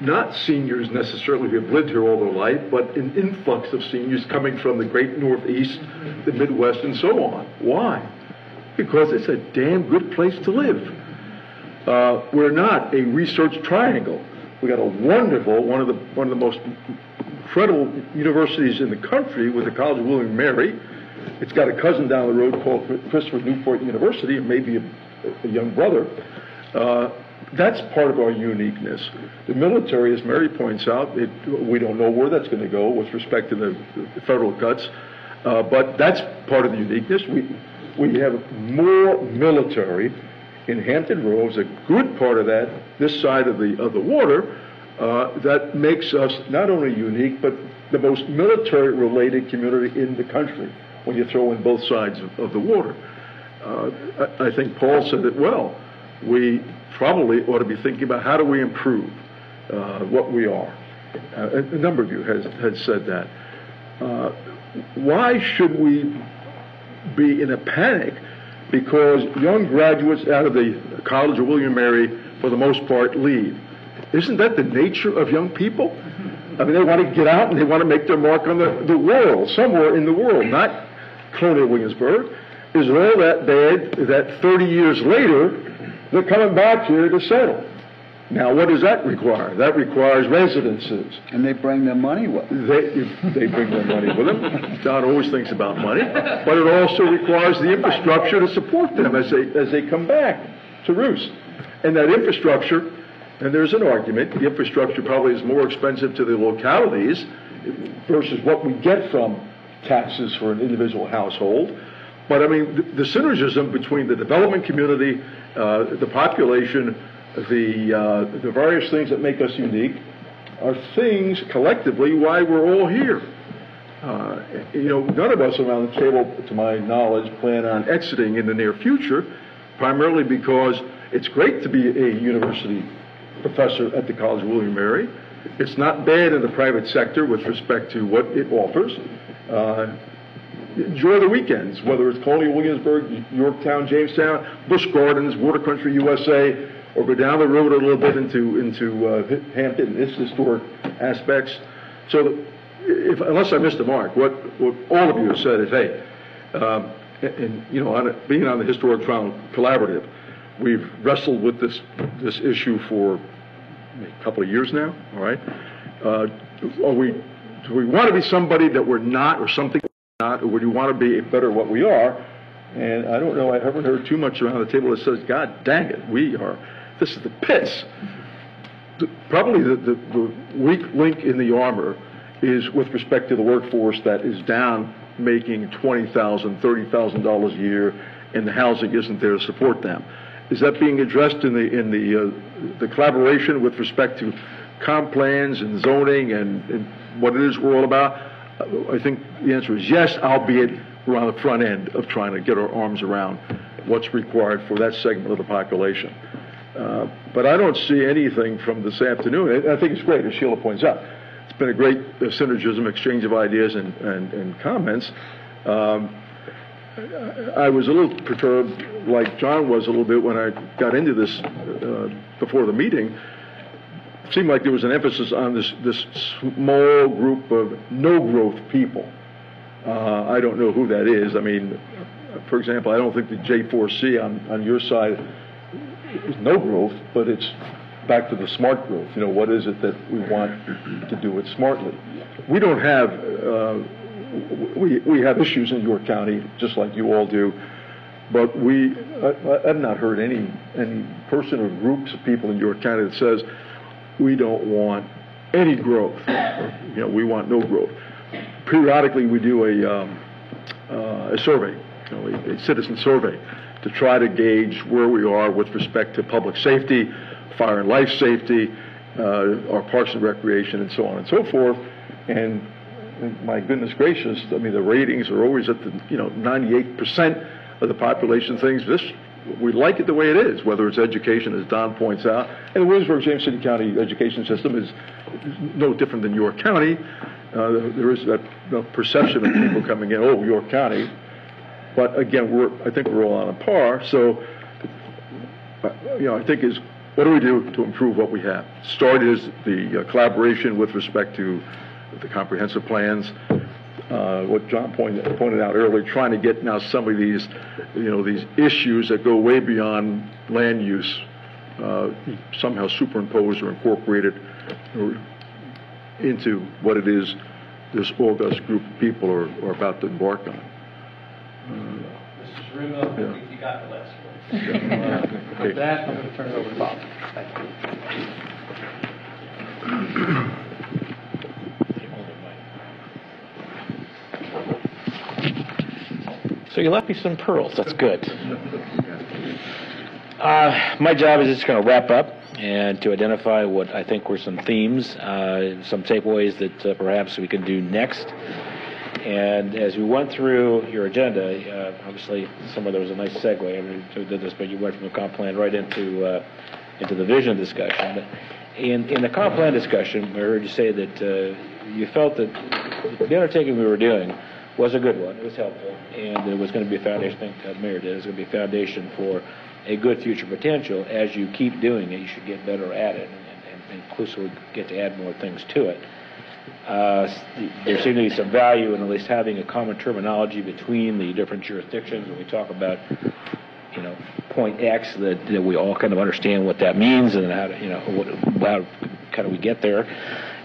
Not seniors necessarily who have lived here all their life, but an influx of seniors coming from the great Northeast, the Midwest, and so on. Why? Because it's a damn good place to live. We're not a research triangle. We got a wonderful, one of the most incredible universities in the country with the College of William and Mary. It's got a cousin down the road called Christopher Newport University, and maybe a young brother. That's part of our uniqueness. The military, as Mary points out, we don't know where that's going to go with respect to the federal cuts, but that's part of the uniqueness. We have more military in Hampton Roads, a good part of that, this side of the water, that makes us not only unique, but the most military-related community in the country when you throw in both sides of the water. I think Paul said it well. We probably ought to be thinking about how do we improve what we are. A number of you had said that. Why should we be in a panic because young graduates out of the College of William and Mary, for the most part, leave? Isn't that the nature of young people? I mean, they want to get out and they want to make their mark on the world, somewhere in the world, not Colonial Williamsburg. Is it all that bad that 30 years later, they're coming back here to settle? Now, what does that require? That requires residences. And they bring their money with them. They bring their money with them. Don always thinks about money. But it also requires the infrastructure to support them as they come back to roost. And that infrastructure, and there's an argument, the infrastructure probably is more expensive to the localities versus what we get from taxes for an individual household. But I mean, the synergism between the development community, the population, the various things that make us unique are things collectively why we're all here. None of us around the table, to my knowledge, plan on exiting in the near future, primarily because it's great to be a university professor at the College of William and Mary. It's not bad in the private sector with respect to what it offers. Enjoy the weekends, whether it's Colonial Williamsburg, Yorktown, Jamestown, Busch Gardens, Water Country USA, or go down the road a little bit into Hampton, its historic aspects. So, unless I missed the mark, what all of you have said is, hey, being on the Historic Trial Collaborative, we've wrestled with this issue for a couple of years now. All right, do we want to be somebody that we're not, or something we're not, or would you want to be better what we are? And I don't know, I haven't heard too much around the table that says, God dang it, this is the pits. Probably the weak link in the armor is with respect to the workforce that is down making $20,000, $30,000 a year, and the housing isn't there to support them. Is that being addressed in the collaboration with respect to comp plans and zoning and what it is we're all about? I think the answer is yes, albeit we're on the front end of trying to get our arms around what's required for that segment of the population. But I don't see anything from this afternoon. I think it's great, as Sheila points out. It's been a great synergism, exchange of ideas and comments. I was a little perturbed, like John was a little bit when I got into this before the meeting. It seemed like there was an emphasis on this small group of no-growth people. I don't know who that is. I mean, for example, I don't think the J4C on your side is no growth, but it's back to the smart growth. What is it that we want to do it smartly? We don't have, we have issues in York County, just like you all do, but I've not heard any person or groups of people in York County that says we don't want any growth. We want no growth. Periodically, we do a survey, a citizen survey, to try to gauge where we are with respect to public safety, fire and life safety, our parks and recreation, and so on and so forth. And my goodness gracious, I mean, the ratings are always at the 98% of the population we like it the way it is, whether it's education, as Don points out. And the Williamsburg James City County education system is no different than York County. There is that perception of people coming in, oh, York County. But again, I think we're all on a par. So, I think is, what do we do to improve what we have? Started is the collaboration with respect to the comprehensive plans. What John pointed out earlier, trying to get now some of these, these issues that go way beyond land use, somehow superimposed or incorporated into what it is this august group of people are about to embark on. Mrs. Rumo, I think you got the last one. With that, I'm going to turn it over to Bob. Thank you. So you left me some pearls. That's good. My job is just going to wrap up and to identify what I think were some themes, some takeaways that perhaps we can do next. And as we went through your agenda, obviously there was a nice segue. I mean, we did this, but you went from the comp plan right into the vision discussion. In the comp plan discussion, I heard you say that you felt that the undertaking we were doing was a good one. It was helpful, and it was going to be a foundation. I think Mayor did. It was going to be a foundation for a good future potential. As you keep doing it, you should get better at it, and inclusively get to add more things to it. There seemed to be some value in at least having a common terminology between the different jurisdictions when we talk about, point X, that we all kind of understand what that means and how do we get there.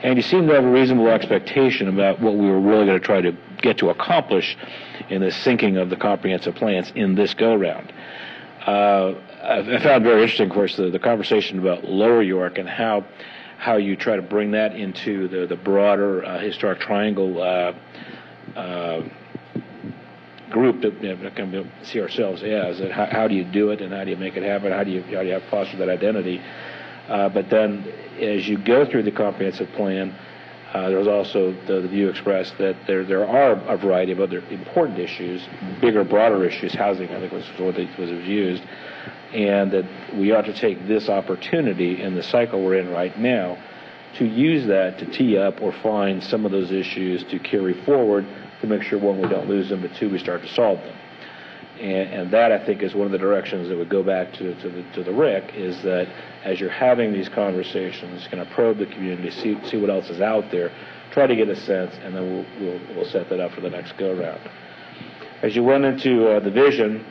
And you seem to have a reasonable expectation about what we were really going to try to get to accomplish in the syncing of the comprehensive plans in this go-round. I found very interesting, of course, the conversation about Lower York and how you try to bring that into the broader historic triangle group that kind of see ourselves as. And how do you do it, and how do you make it happen? How do you foster that identity? But then, as you go through the comprehensive plan, there was also the view expressed that there are a variety of other important issues, bigger, broader issues. Housing, I think, was what was used, and that we ought to take this opportunity in the cycle we're in right now to use that to tee up or find some of those issues to carry forward to make sure, one, we don't lose them, but two, we start to solve them. And that, I think, is one of the directions that would go back to the RIC, is that as you're having these conversations, kind of probe the community, see what else is out there, try to get a sense, and then we'll set that up for the next go-round. As you went into the vision,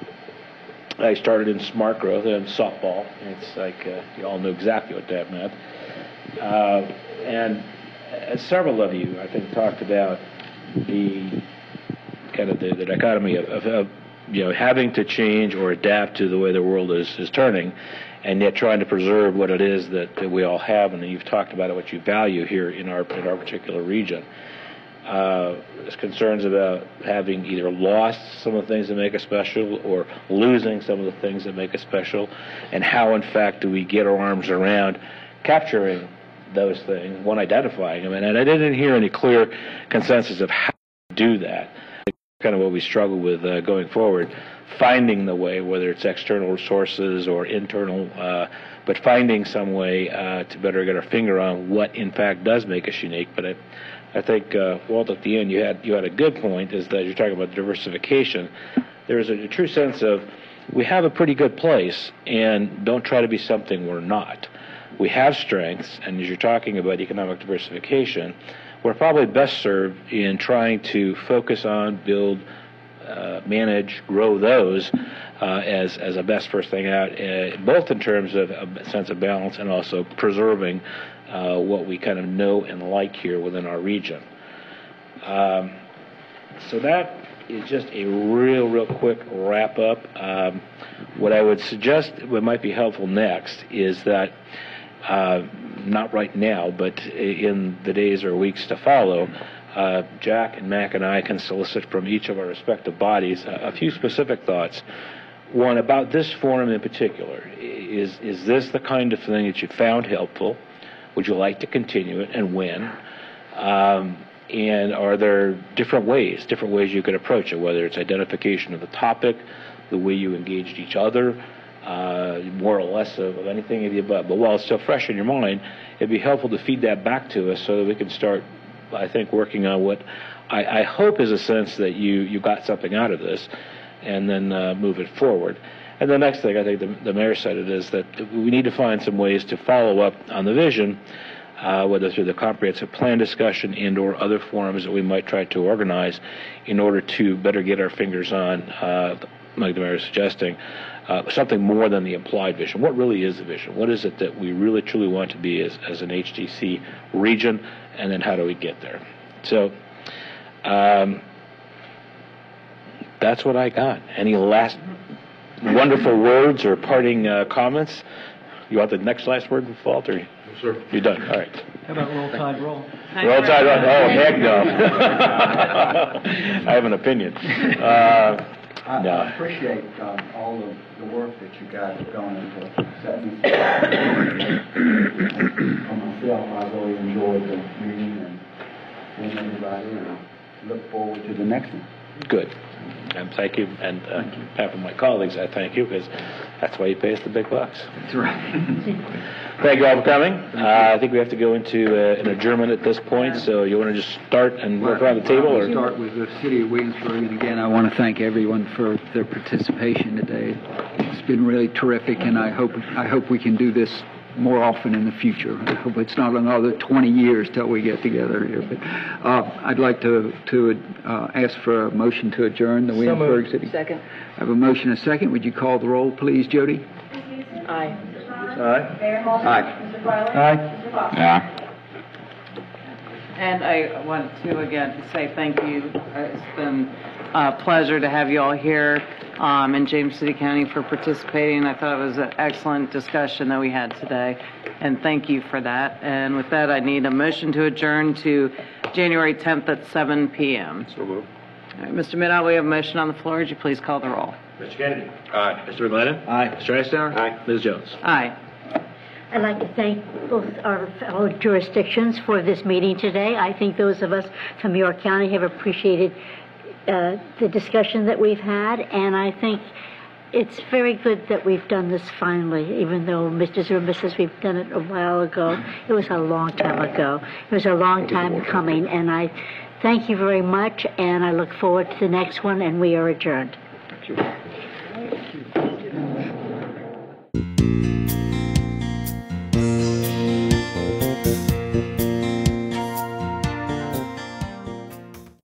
I started in smart growth and softball. It's like you all know exactly what that meant. And several of you, I think, talked about the kind of the dichotomy of having to change or adapt to the way the world is turning, and yet trying to preserve what it is that we all have, and you've talked about what you value here in our particular region. There's concerns about having either lost some of the things that make us special or losing some of the things that make us special, and how, in fact, do we get our arms around capturing those things, one, identifying them, and I didn't hear any clear consensus of how to do that. Kind of what we struggle with going forward, finding the way, whether it's external resources or internal, but finding some way to better get our finger on what in fact does make us unique. But I think, Walt, at the end you had a good point, is that you're talking about diversification. There's a true sense of we have a pretty good place, and don't try to be something we're not. We have strengths, and as you're talking about economic diversification, we're probably best served in trying to focus on, build, manage, grow those as a best first thing out, both in terms of a sense of balance and also preserving what we kind of know and like here within our region. So that is just a real quick wrap up. What I would suggest what might be helpful next is that not right now, but in the days or weeks to follow, Jack and Mac and I can solicit from each of our respective bodies a few specific thoughts. One, about this forum in particular. Is this the kind of thing that you found helpful? Would you like to continue it, and when? And are there different ways you could approach it, whether it's identification of the topic, the way you engaged each other, more or less of anything of the above. But while it's still fresh in your mind, it'd be helpful to feed that back to us so that we can start, I think, working on what I hope is a sense that you got something out of this, and then move it forward. And the next thing, I think the mayor said it, is that we need to find some ways to follow up on the vision, whether through the comprehensive plan discussion and or other forums that we might try to organize in order to better get our fingers on, like the mayor is suggesting, something more than the implied vision. What really is the vision? What is it that we really truly want to be as an HDC region, and then how do we get there? So that's what I got. Any last wonderful words or parting comments? You want the next last word, Walter? Sure. You're done. All right. How about roll tide roll? Roll tide roll. Oh, heck no. I have an opinion. I appreciate all of the work that you guys have gone into setting this up. For myself, I really enjoyed the meeting and seeing everybody, and I look forward to the next one. Good. And thank you. And on behalf of my colleagues, I thank you, because that's why you pay us the big bucks. That's right. Thank you all for coming. I think we have to go into an adjournment at this point, so you want to just start and work around the table? Or start with the City of Williamsburg, and again, I want to thank everyone for their participation today. It's been really terrific, and I hope we can do this more often in the future. I hope it's not another 20 years till we get together here. But I'd like to ask for a motion to adjourn the Williamsburg City. Second. I have a motion and a second. Would you call the roll, please, Jody? Aye. Aye. Mayor Hall. Aye. Mr. Farley. Aye. Mr. Fox. Yeah. And I want to again say thank you. It's been a pleasure to have you all here, and James City County for participating. I thought it was an excellent discussion that we had today, and thank you for that. And with that, I need a motion to adjourn to January 10th at 7 p.m. So moved. All right, Mr. Middow, we have a motion on the floor. Would you please call the roll? Mr. Kennedy. Aye. Mr. McGlennon. Aye. Mr. Eisenhower. Aye. Ms. Jones. Aye. I'd like to thank both our fellow jurisdictions for this meeting today. I think those of us from York County have appreciated the discussion that we've had, and I think it's very good that we've done this finally, even though Mr. Zuma says we've done it a while ago. It was a long time ago. It was a long time coming, and I thank you very much, and I look forward to the next one, and we are adjourned. Thank you.